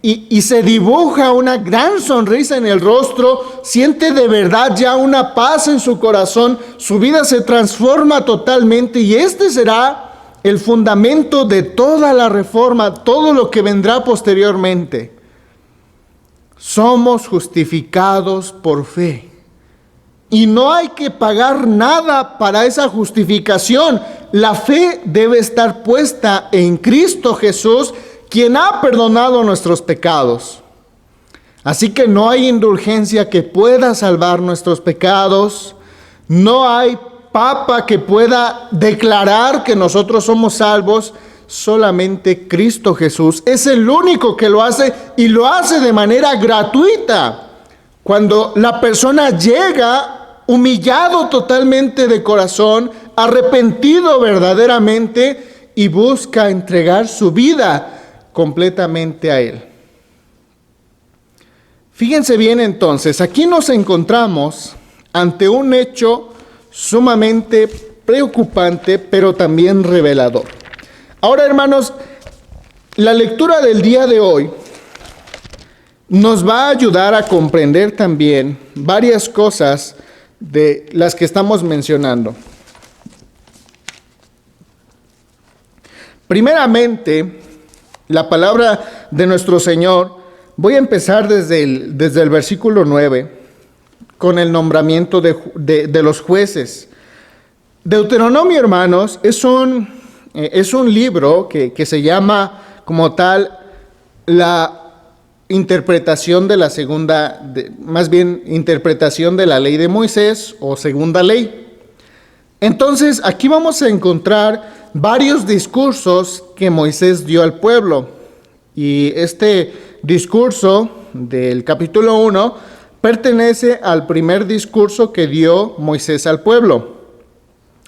y se dibuja una gran sonrisa en el rostro, siente de verdad ya una paz en su corazón, su vida se transforma totalmente, y este será el fundamento de toda la reforma, todo lo que vendrá posteriormente. Somos justificados por fe. Y no hay que pagar nada para esa justificación. La fe debe estar puesta en Cristo Jesús, quien ha perdonado nuestros pecados. Así que no hay indulgencia que pueda salvar nuestros pecados. No hay papa que pueda declarar que nosotros somos salvos. Solamente Cristo Jesús es el único que lo hace, y lo hace de manera gratuita. Cuando la persona llega humillado totalmente de corazón, arrepentido verdaderamente, y busca entregar su vida completamente a Él. Fíjense bien entonces, aquí nos encontramos ante un hecho sumamente preocupante, pero también revelador. Ahora, hermanos, la lectura del día de hoy nos va a ayudar a comprender también varias cosas de las que estamos mencionando. Primeramente, la palabra de nuestro Señor, voy a empezar desde el versículo 9, con el nombramiento de los jueces. Deuteronomio, hermanos, es un libro que se llama como tal la interpretación de la interpretación de la ley de Moisés, o segunda ley. Entonces, aquí vamos a encontrar varios discursos que Moisés dio al pueblo. Y este discurso del capítulo 1 pertenece al primer discurso que dio Moisés al pueblo.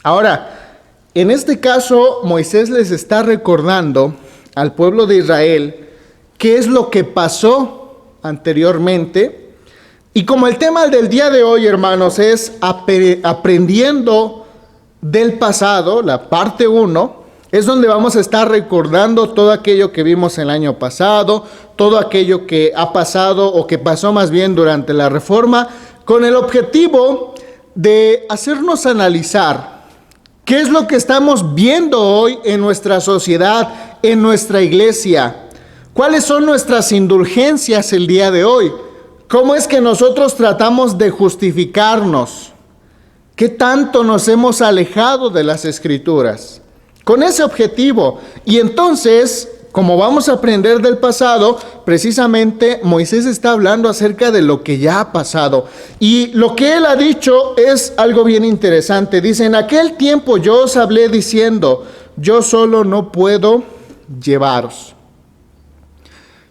Ahora, en este caso, Moisés les está recordando al pueblo de Israel qué es lo que pasó anteriormente. Y como el tema del día de hoy, hermanos, es aprendiendo del pasado, la parte 1, Es donde vamos a estar recordando todo aquello que vimos el año pasado, todo aquello que ha pasado o que pasó más bien durante la Reforma, con el objetivo de hacernos analizar qué es lo que estamos viendo hoy en nuestra sociedad, en nuestra iglesia. ¿Cuáles son nuestras indulgencias el día de hoy? ¿Cómo es que nosotros tratamos de justificarnos? ¿Qué tanto nos hemos alejado de las Escrituras? Con ese objetivo. Y entonces, como vamos a aprender del pasado, precisamente Moisés está hablando acerca de lo que ya ha pasado. Y lo que él ha dicho es algo bien interesante. Dice, en aquel tiempo yo os hablé diciendo, yo solo no puedo llevaros.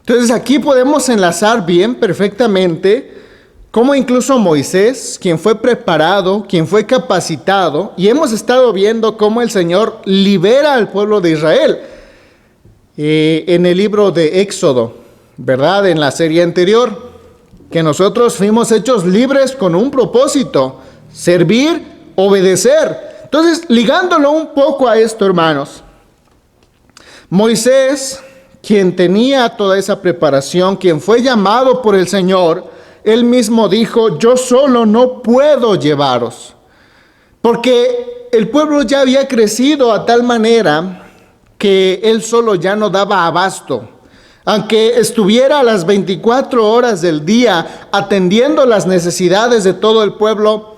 Entonces aquí podemos enlazar bien, perfectamente, cómo incluso Moisés, quien fue preparado, quien fue capacitado, y hemos estado viendo cómo el Señor libera al pueblo de Israel en el libro de Éxodo, ¿verdad? En la serie anterior, que nosotros fuimos hechos libres con un propósito, servir, obedecer. Entonces, ligándolo un poco a esto, hermanos, Moisés, quien tenía toda esa preparación, quien fue llamado por el Señor, él mismo dijo, yo solo no puedo llevaros. Porque el pueblo ya había crecido a tal manera que él solo ya no daba abasto. Aunque estuviera las 24 horas del día atendiendo las necesidades de todo el pueblo,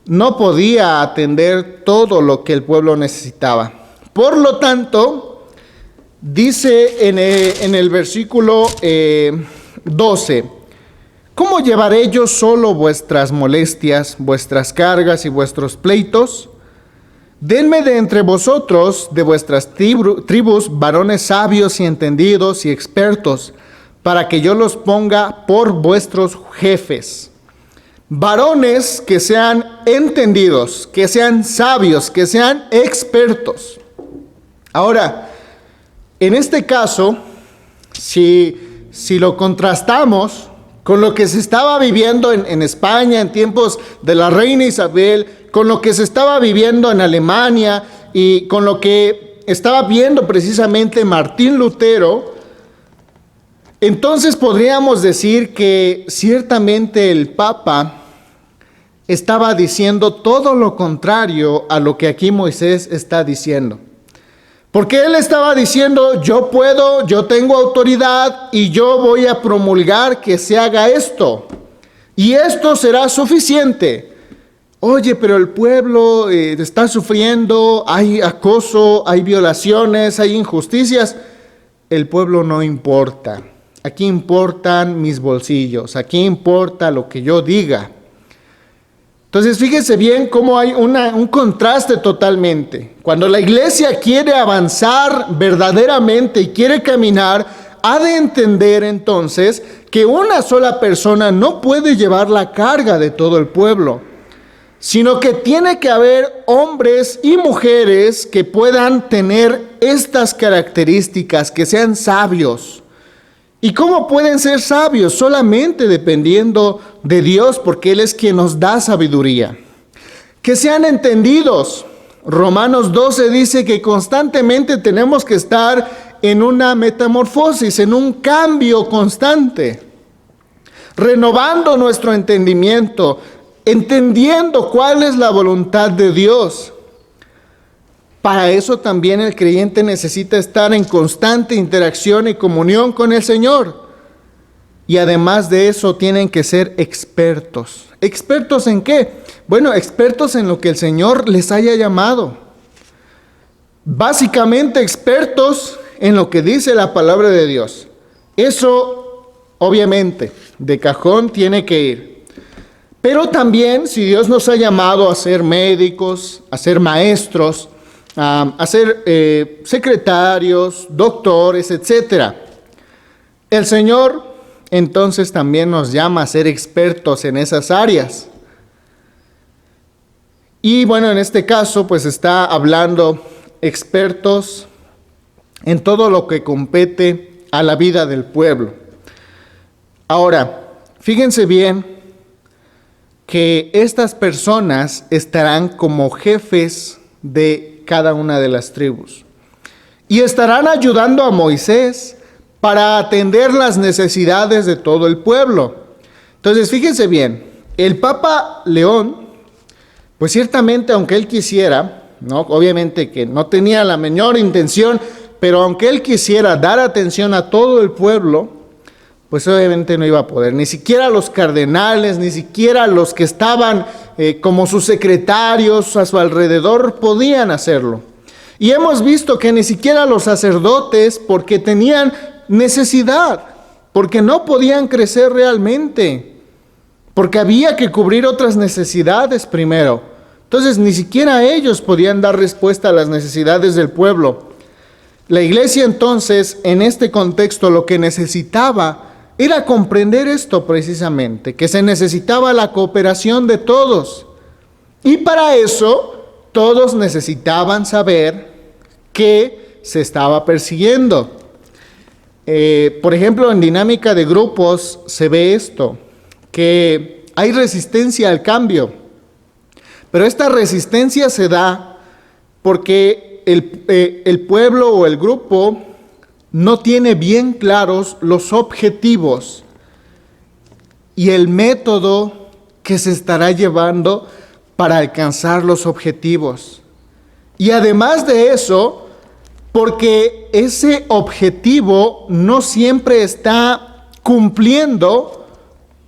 no podía atender todo lo que el pueblo necesitaba. Por lo tanto, dice en el versículo 12, ¿cómo llevaré yo solo vuestras molestias, vuestras cargas y vuestros pleitos? Denme de entre vosotros, de vuestras tribus, varones sabios y entendidos y expertos, para que yo los ponga por vuestros jefes. Varones que sean entendidos, que sean sabios, que sean expertos. Ahora, en este caso, si lo contrastamos con lo que se estaba viviendo en España en tiempos de la reina Isabel, con lo que se estaba viviendo en Alemania y con lo que estaba viendo precisamente Martín Lutero, entonces podríamos decir que ciertamente el Papa estaba diciendo todo lo contrario a lo que aquí Moisés está diciendo. Porque él estaba diciendo, yo puedo, yo tengo autoridad y yo voy a promulgar que se haga esto. Y esto será suficiente. Oye, pero el pueblo está sufriendo, hay acoso, hay violaciones, hay injusticias. El pueblo no importa. Aquí importan mis bolsillos, aquí importa lo que yo diga. Entonces, fíjense bien cómo hay un contraste totalmente. Cuando la iglesia quiere avanzar verdaderamente y quiere caminar, ha de entender entonces que una sola persona no puede llevar la carga de todo el pueblo, sino que tiene que haber hombres y mujeres que puedan tener estas características, que sean sabios. ¿Y cómo pueden ser sabios? Solamente dependiendo de Dios, porque Él es quien nos da sabiduría. Que sean entendidos. Romanos 12 dice que constantemente tenemos que estar en una metamorfosis, en un cambio constante, renovando nuestro entendimiento, entendiendo cuál es la voluntad de Dios. Para eso también el creyente necesita estar en constante interacción y comunión con el Señor. Y además de eso tienen que ser expertos. ¿Expertos en qué? Bueno, expertos en lo que el Señor les haya llamado. Básicamente expertos en lo que dice la palabra de Dios. Eso, obviamente, de cajón tiene que ir. Pero también, si Dios nos ha llamado a ser médicos, a ser maestros, a ser secretarios, doctores, etc. El Señor entonces también nos llama a ser expertos en esas áreas. Y bueno, en este caso pues está hablando expertos en todo lo que compete a la vida del pueblo. Ahora, fíjense bien que estas personas estarán como jefes de cada una de las tribus. y estarán ayudando a Moisés para atender las necesidades de todo el pueblo. Entonces, fíjense bien, el Papa León, pues ciertamente, aunque él quisiera, ¿no? Obviamente que no tenía la menor intención, pero aunque él quisiera dar atención a todo el pueblo, pues obviamente no iba a poder. Ni siquiera los cardenales, ni siquiera los que estaban como sus secretarios a su alrededor podían hacerlo. Y hemos visto que ni siquiera los sacerdotes, porque tenían necesidad, porque no podían crecer realmente, porque había que cubrir otras necesidades primero. Entonces ni siquiera ellos podían dar respuesta a las necesidades del pueblo. La iglesia entonces, en este contexto, lo que necesitaba era comprender esto precisamente, que se necesitaba la cooperación de todos. Y para eso, todos necesitaban saber qué se estaba persiguiendo. Por ejemplo, en dinámica de grupos se ve esto, que hay resistencia al cambio. Pero esta resistencia se da porque el pueblo o el grupo no tiene bien claros los objetivos y el método que se estará llevando para alcanzar los objetivos. Y además de eso, porque ese objetivo no siempre está cumpliendo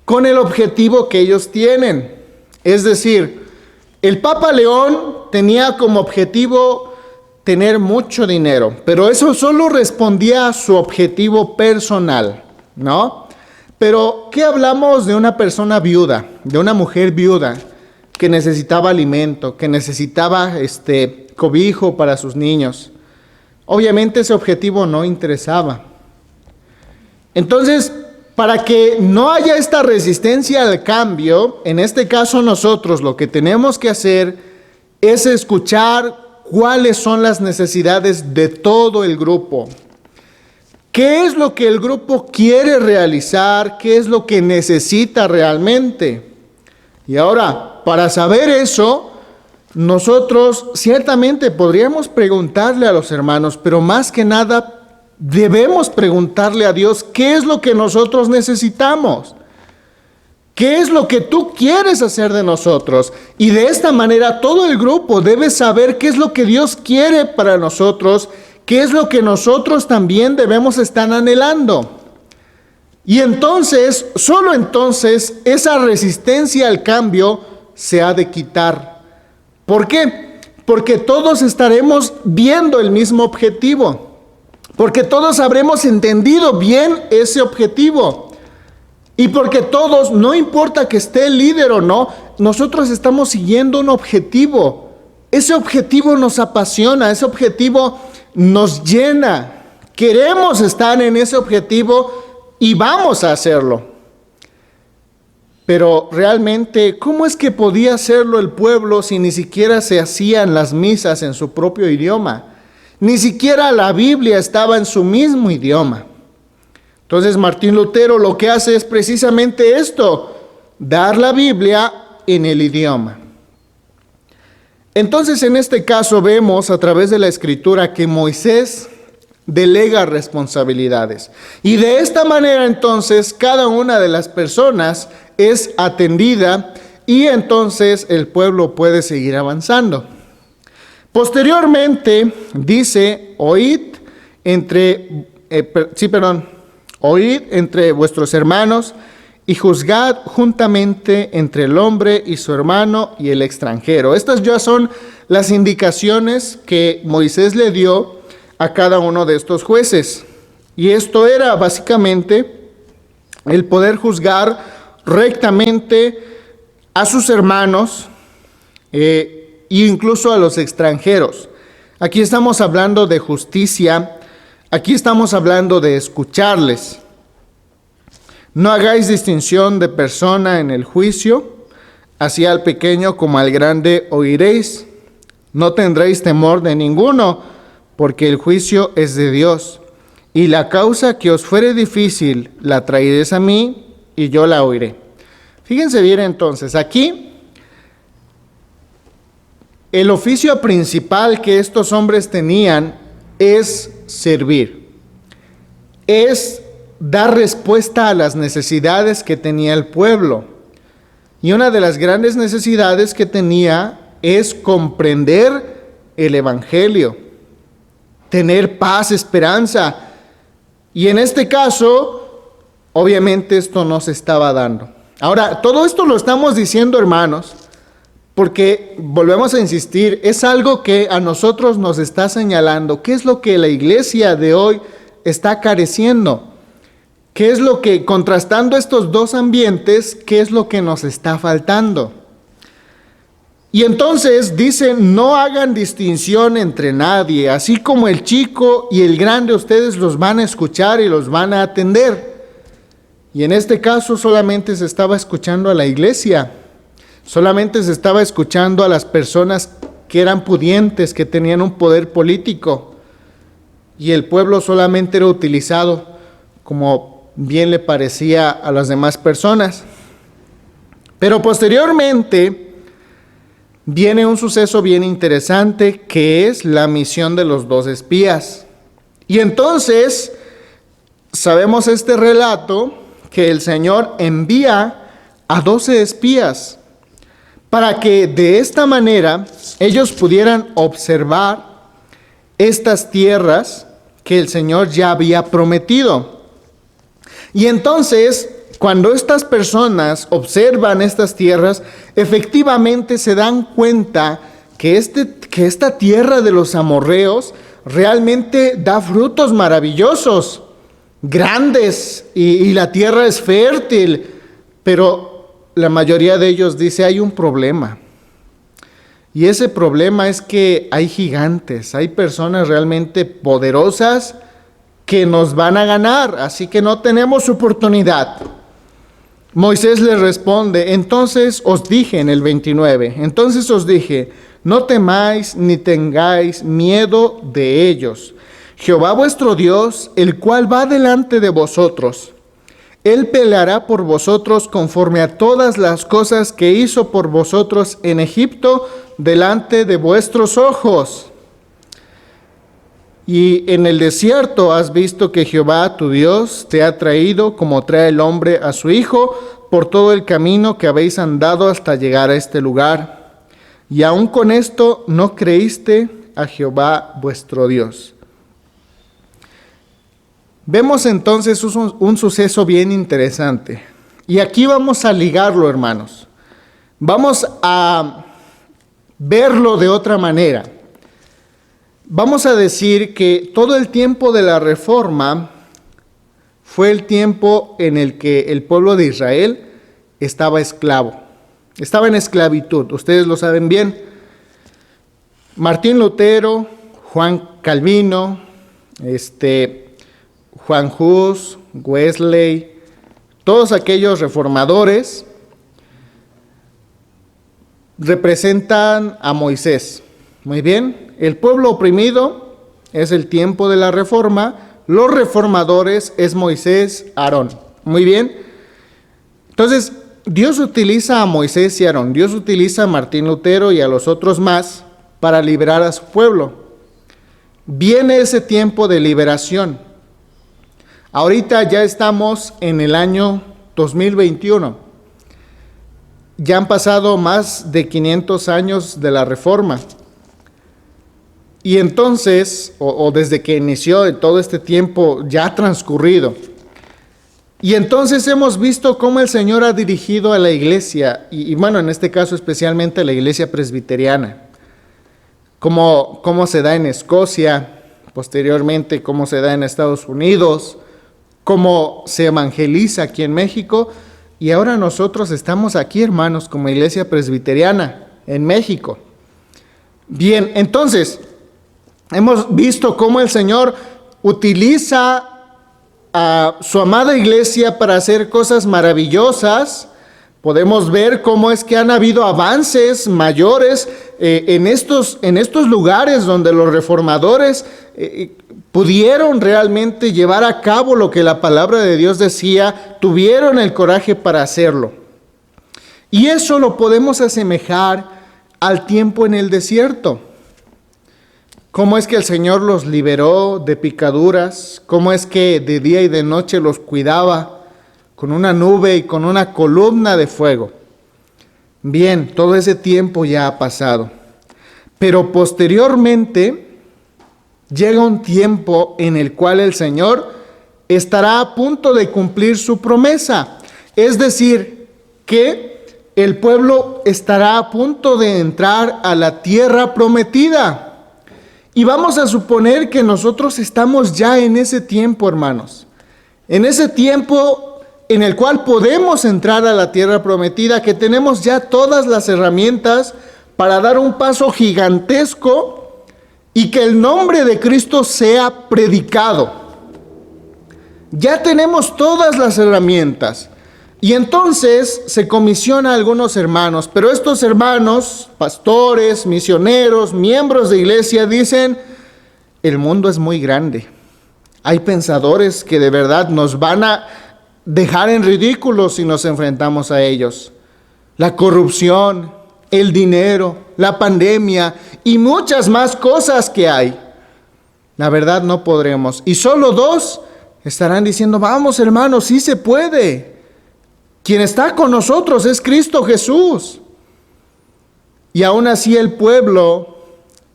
con el objetivo que ellos tienen. Es decir, el Papa León tenía como objetivo tener mucho dinero, pero eso solo respondía a su objetivo personal, ¿no? Pero, ¿qué hablamos de una persona viuda, de una mujer viuda que necesitaba alimento, que necesitaba cobijo para sus niños? Obviamente ese objetivo no interesaba. Entonces, para que no haya esta resistencia al cambio, en este caso nosotros lo que tenemos que hacer es escuchar cuáles son las necesidades de todo el grupo. ¿Qué es lo que el grupo quiere realizar? ¿Qué es lo que necesita realmente? Y ahora, para saber eso, nosotros ciertamente podríamos preguntarle a los hermanos, pero más que nada debemos preguntarle a Dios qué es lo que nosotros necesitamos. ¿Qué es lo que tú quieres hacer de nosotros? Y de esta manera todo el grupo debe saber qué es lo que Dios quiere para nosotros, qué es lo que nosotros también debemos estar anhelando. Y entonces, solo entonces, esa resistencia al cambio se ha de quitar. ¿Por qué? Porque todos estaremos viendo el mismo objetivo. Porque todos habremos entendido bien ese objetivo. Y porque todos, no importa que esté el líder o no, nosotros estamos siguiendo un objetivo. Ese objetivo nos apasiona, ese objetivo nos llena. Queremos estar en ese objetivo y vamos a hacerlo. Pero realmente, ¿cómo es que podía hacerlo el pueblo si ni siquiera se hacían las misas en su propio idioma? Ni siquiera la Biblia estaba en su mismo idioma. Entonces Martín Lutero lo que hace es precisamente esto, dar la Biblia en el idioma. Entonces en este caso vemos a través de la Escritura que Moisés delega responsabilidades. Y de esta manera entonces cada una de las personas es atendida y entonces el pueblo puede seguir avanzando. Posteriormente dice, oíd entre vuestros hermanos y juzgad juntamente entre el hombre y su hermano y el extranjero. Estas ya son las indicaciones que Moisés le dio a cada uno de estos jueces. Y esto era básicamente el poder juzgar rectamente a sus hermanos e incluso a los extranjeros. Aquí estamos hablando de justicia. Aquí estamos hablando de escucharles. No hagáis distinción de persona en el juicio, así al pequeño como al grande oiréis. No tendréis temor de ninguno, porque el juicio es de Dios. Y la causa que os fuere difícil la traeréis a mí, y yo la oiré. Fíjense bien entonces, aquí el oficio principal que estos hombres tenían es servir, es dar respuesta a las necesidades que tenía el pueblo. Y una de las grandes necesidades que tenía es comprender el Evangelio, tener paz, esperanza. Y en este caso, obviamente esto no se estaba dando. Ahora, todo esto lo estamos diciendo, hermanos, porque volvemos a insistir, es algo que a nosotros nos está señalando. ¿Qué es lo que la iglesia de hoy está careciendo? ¿Qué es lo que, contrastando estos dos ambientes, qué es lo que nos está faltando? Y entonces dice, no hagan distinción entre nadie, así como el chico y el grande ustedes los van a escuchar y los van a atender. Y en este caso solamente se estaba escuchando a la iglesia, solamente se estaba escuchando a las personas que eran pudientes, que tenían un poder político, y el pueblo solamente era utilizado como bien le parecía a las demás personas. Pero posteriormente viene un suceso bien interesante, que es la misión de los 2 espías. Y entonces sabemos este relato, que el Señor envía a 12 espías para que de esta manera ellos pudieran observar estas tierras que el Señor ya había prometido. Y entonces, cuando estas personas observan estas tierras, efectivamente se dan cuenta que esta tierra de los amorreos realmente da frutos maravillosos, grandes, y la tierra es fértil, pero la mayoría de ellos dice, hay un problema. Y ese problema es que hay gigantes, hay personas realmente poderosas que nos van a ganar, así que no tenemos oportunidad. Moisés les responde, entonces os dije en el 29, entonces os dije, no temáis ni tengáis miedo de ellos. Jehová vuestro Dios, el cual va delante de vosotros, Él peleará por vosotros conforme a todas las cosas que hizo por vosotros en Egipto delante de vuestros ojos. Y en el desierto has visto que Jehová tu Dios te ha traído como trae el hombre a su hijo por todo el camino que habéis andado hasta llegar a este lugar. Y aun con esto no creíste a Jehová vuestro Dios. Vemos entonces un suceso bien interesante. Y aquí vamos a ligarlo, hermanos. Vamos a verlo de otra manera. Vamos a decir que todo el tiempo de la Reforma fue el tiempo en el que el pueblo de Israel estaba esclavo. Estaba en esclavitud, ustedes lo saben bien. Martín Lutero, Juan Calvino, Juan Hus, Wesley, todos aquellos reformadores representan a Moisés. Muy bien, el pueblo oprimido es el tiempo de la Reforma, los reformadores es Moisés, Aarón. Muy bien, entonces Dios utiliza a Moisés y Aarón, Dios utiliza a Martín Lutero y a los otros más para liberar a su pueblo. Viene ese tiempo de liberación. Ahorita ya estamos en el año 2021. Ya han pasado más de 500 años de la Reforma. Y entonces, o desde que inició todo este tiempo ya transcurrido. Y entonces hemos visto cómo el Señor ha dirigido a la iglesia, y bueno, en este caso especialmente a la iglesia presbiteriana. Cómo se da en Escocia, posteriormente cómo se da en Estados Unidos, cómo se evangeliza aquí en México, y ahora nosotros estamos aquí, hermanos, como iglesia presbiteriana en México. Bien, entonces, hemos visto cómo el Señor utiliza a su amada iglesia para hacer cosas maravillosas. Podemos ver cómo es que han habido avances mayores en estos lugares donde los reformadores pudieron realmente llevar a cabo lo que la palabra de Dios decía, tuvieron el coraje para hacerlo. Y eso lo podemos asemejar al tiempo en el desierto. cómo es que el Señor los liberó de picaduras, cómo es que de día y de noche los cuidaba con una nube y con una columna de fuego. Bien, todo ese tiempo ya ha pasado, pero posteriormente llega un tiempo en el cual el Señor estará a punto de cumplir su promesa, es decir, que el pueblo estará a punto de entrar a la tierra prometida. Y vamos a suponer que nosotros estamos ya en ese tiempo, hermanos. En ese tiempo en el cual podemos entrar a la tierra prometida, que tenemos ya todas las herramientas para dar un paso gigantesco y que el nombre de Cristo sea predicado. Ya tenemos todas las herramientas. Y entonces se comisiona a algunos hermanos, pero estos hermanos, pastores, misioneros, miembros de iglesia, dicen, el mundo es muy grande. Hay pensadores que de verdad nos van a dejar en ridículo si nos enfrentamos a ellos. La corrupción, el dinero, la pandemia y muchas más cosas que hay. La verdad no podremos. Y solo dos estarán diciendo, vamos hermanos, sí se puede. Quien está con nosotros es Cristo Jesús. Y aún así el pueblo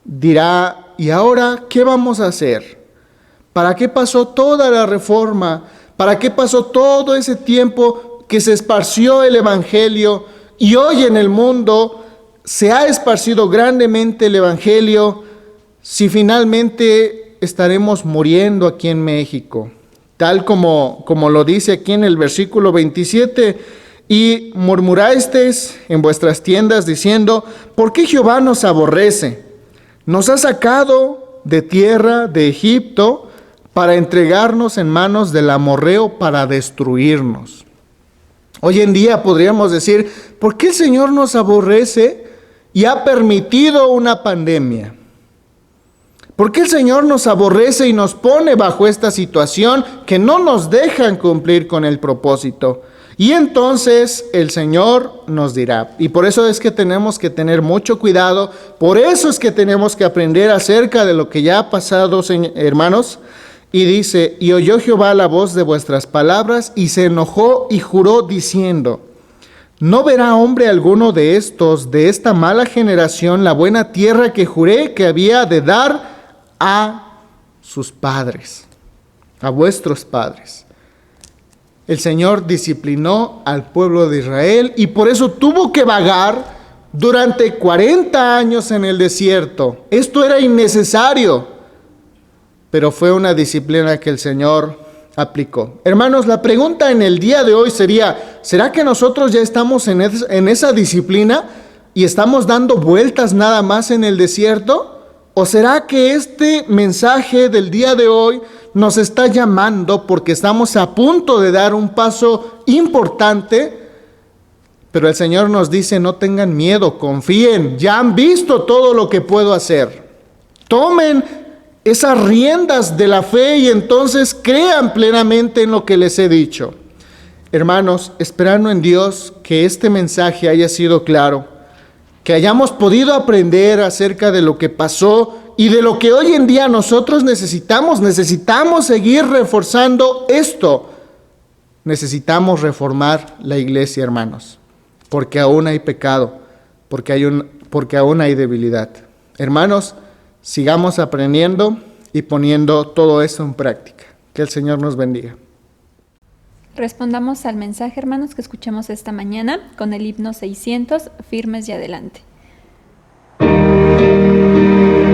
dirá, ¿y ahora qué vamos a hacer? ¿Para qué pasó toda la reforma? ¿Para qué pasó todo ese tiempo que se esparció el evangelio? Y hoy en el mundo se ha esparcido grandemente el evangelio, si finalmente estaremos muriendo aquí en México. Tal como lo dice aquí en el versículo 27, y murmurasteis en vuestras tiendas diciendo, ¿por qué Jehová nos aborrece? Nos ha sacado de tierra de Egipto para entregarnos en manos del amorreo para destruirnos. Hoy en día podríamos decir, ¿por qué el Señor nos aborrece y ha permitido una pandemia? ¿Por qué el Señor nos aborrece y nos pone bajo esta situación que no nos dejan cumplir con el propósito? Y entonces el Señor nos dirá. Y por eso es que tenemos que tener mucho cuidado. Por eso es que tenemos que aprender acerca de lo que ya ha pasado, hermanos. Y dice, y oyó Jehová la voz de vuestras palabras y se enojó y juró diciendo, no verá hombre alguno de estos, de esta mala generación, la buena tierra que juré que había de dar a sus padres, a vuestros padres. El Señor disciplinó al pueblo de Israel y por eso tuvo que vagar durante 40 años en el desierto. Esto era innecesario, pero fue una disciplina que el Señor aplicó. Hermanos, la pregunta en el día de hoy sería, ¿será que nosotros ya estamos en esa disciplina y estamos dando vueltas nada más en el desierto? ¿O será que este mensaje del día de hoy nos está llamando porque estamos a punto de dar un paso importante? Pero el Señor nos dice, no tengan miedo, confíen, ya han visto todo lo que puedo hacer. Tomen esas riendas de la fe y entonces crean plenamente en lo que les he dicho. Hermanos, esperando en Dios que este mensaje haya sido claro, que hayamos podido aprender acerca de lo que pasó y de lo que hoy en día nosotros necesitamos seguir reforzando esto. Necesitamos reformar la iglesia, hermanos, porque aún hay pecado, porque aún hay debilidad. Hermanos, sigamos aprendiendo y poniendo todo eso en práctica. Que el Señor nos bendiga. Respondamos al mensaje, hermanos, que escuchamos esta mañana con el himno 600, Firmes y Adelante. Sí.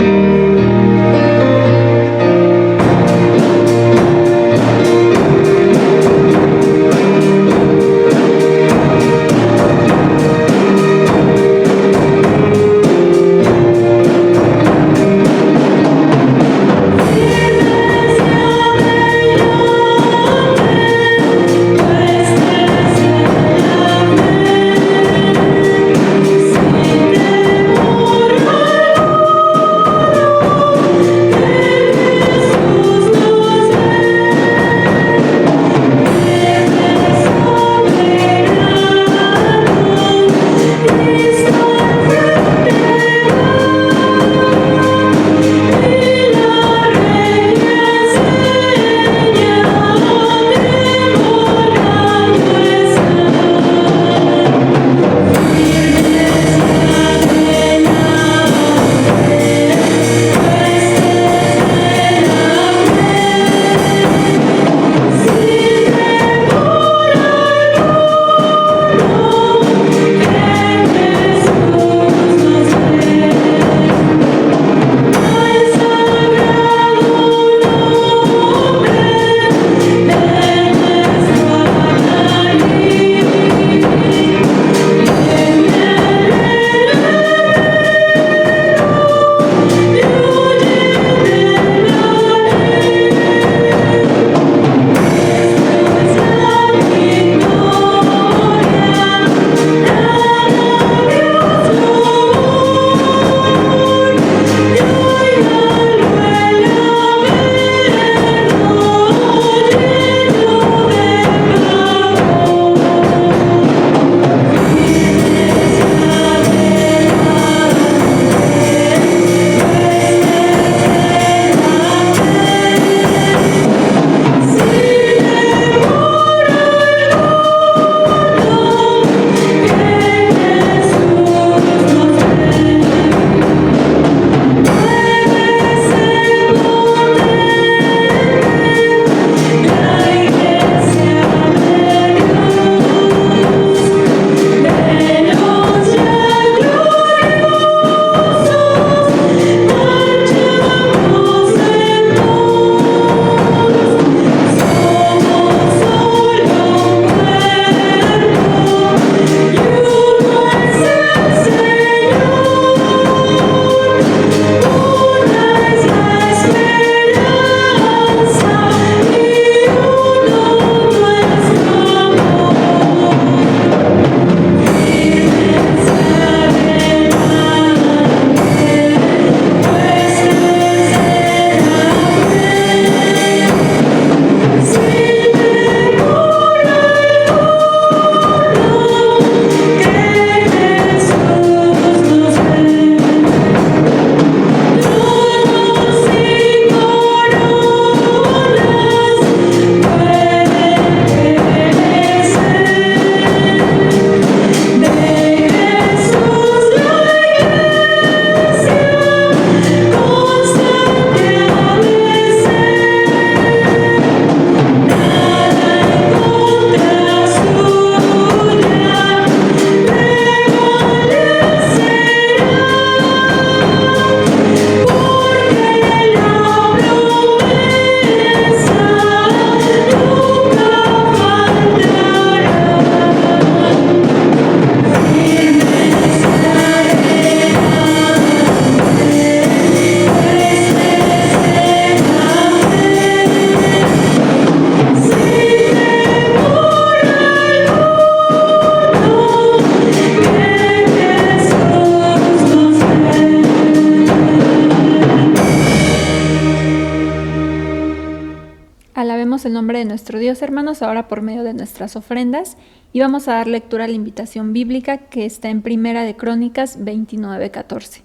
el nombre de nuestro Dios, hermanos, ahora por medio de nuestras ofrendas, y vamos a dar lectura a la invitación bíblica que está en Primera de Crónicas 29:14.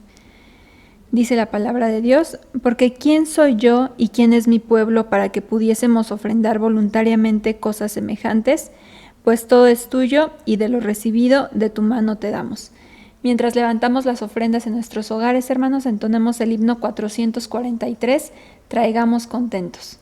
Dice la palabra de Dios: porque ¿quién soy yo y quién es mi pueblo para que pudiésemos ofrendar voluntariamente cosas semejantes? Pues todo es tuyo y de lo recibido de tu mano te damos. Mientras levantamos las ofrendas en nuestros hogares, hermanos, entonemos el himno 443, Traigamos contentos.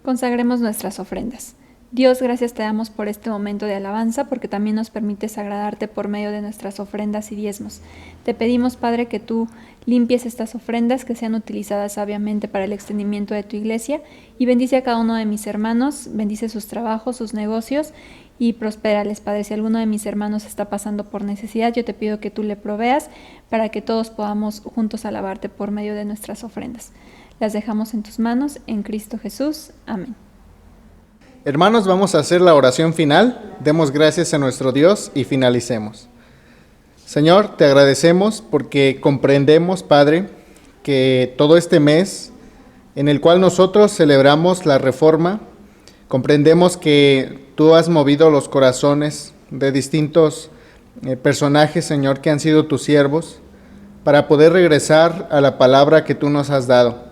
Consagremos nuestras ofrendas. Dios, gracias te damos por este momento de alabanza, porque también nos permites agradarte por medio de nuestras ofrendas y diezmos. Te pedimos, Padre, que tú limpies estas ofrendas, que sean utilizadas sabiamente para el extendimiento de tu iglesia, y bendice a cada uno de mis hermanos, bendice sus trabajos, sus negocios, y prospérales, Padre. Si alguno de mis hermanos está pasando por necesidad, yo te pido que tú le proveas para que todos podamos juntos alabarte por medio de nuestras ofrendas. Las dejamos en tus manos, en Cristo Jesús. Amén. Hermanos, vamos a hacer la oración final. Demos gracias a nuestro Dios y finalicemos. Señor, te agradecemos porque comprendemos, Padre, que todo este mes en el cual nosotros celebramos la Reforma, comprendemos que tú has movido los corazones de distintos personajes, Señor, que han sido tus siervos, para poder regresar a la palabra que tú nos has dado.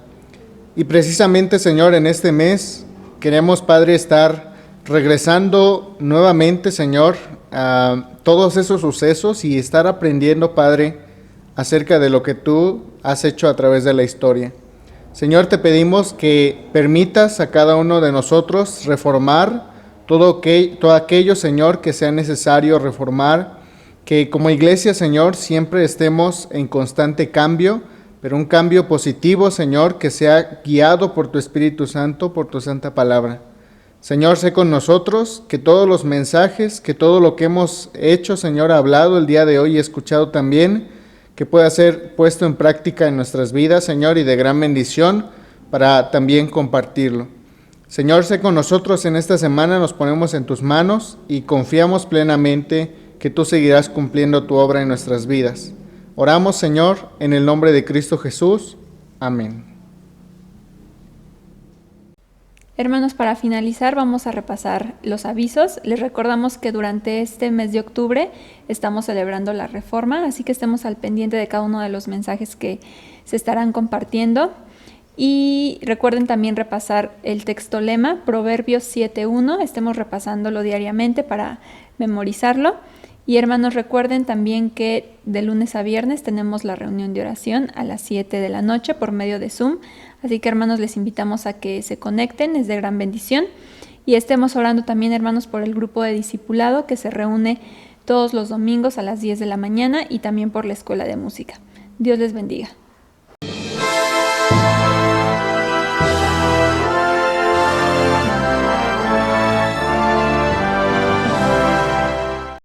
Y precisamente, Señor, en este mes queremos, Padre, estar regresando nuevamente, Señor, a todos esos sucesos y estar aprendiendo, Padre, acerca de lo que tú has hecho a través de la historia. Señor, te pedimos que permitas a cada uno de nosotros reformar todo aquello, Señor, que sea necesario reformar, que como iglesia, Señor, siempre estemos en constante cambio, pero un cambio positivo, Señor, que sea guiado por tu Espíritu Santo, por tu santa palabra. Señor, sé con nosotros, que todos los mensajes, que todo lo que hemos hecho, Señor, hablado el día de hoy y escuchado también, que pueda ser puesto en práctica en nuestras vidas, Señor, y de gran bendición para también compartirlo. Señor, sé con nosotros en esta semana, nos ponemos en tus manos y confiamos plenamente que tú seguirás cumpliendo tu obra en nuestras vidas. Oramos, Señor, en el nombre de Cristo Jesús. Amén. Hermanos, para finalizar vamos a repasar los avisos. Les recordamos que durante este mes de octubre estamos celebrando la Reforma, así que estemos al pendiente de cada uno de los mensajes que se estarán compartiendo. Y recuerden también repasar el texto lema, Proverbios 7:1, estemos repasándolo diariamente para memorizarlo. Y hermanos, recuerden también que de lunes a viernes tenemos la reunión de oración a las 7 de la noche por medio de Zoom. Así que hermanos, les invitamos a que se conecten, es de gran bendición. Y estemos orando también, hermanos, por el grupo de discipulado que se reúne todos los domingos a las 10 de la mañana y también por la escuela de música. Dios les bendiga.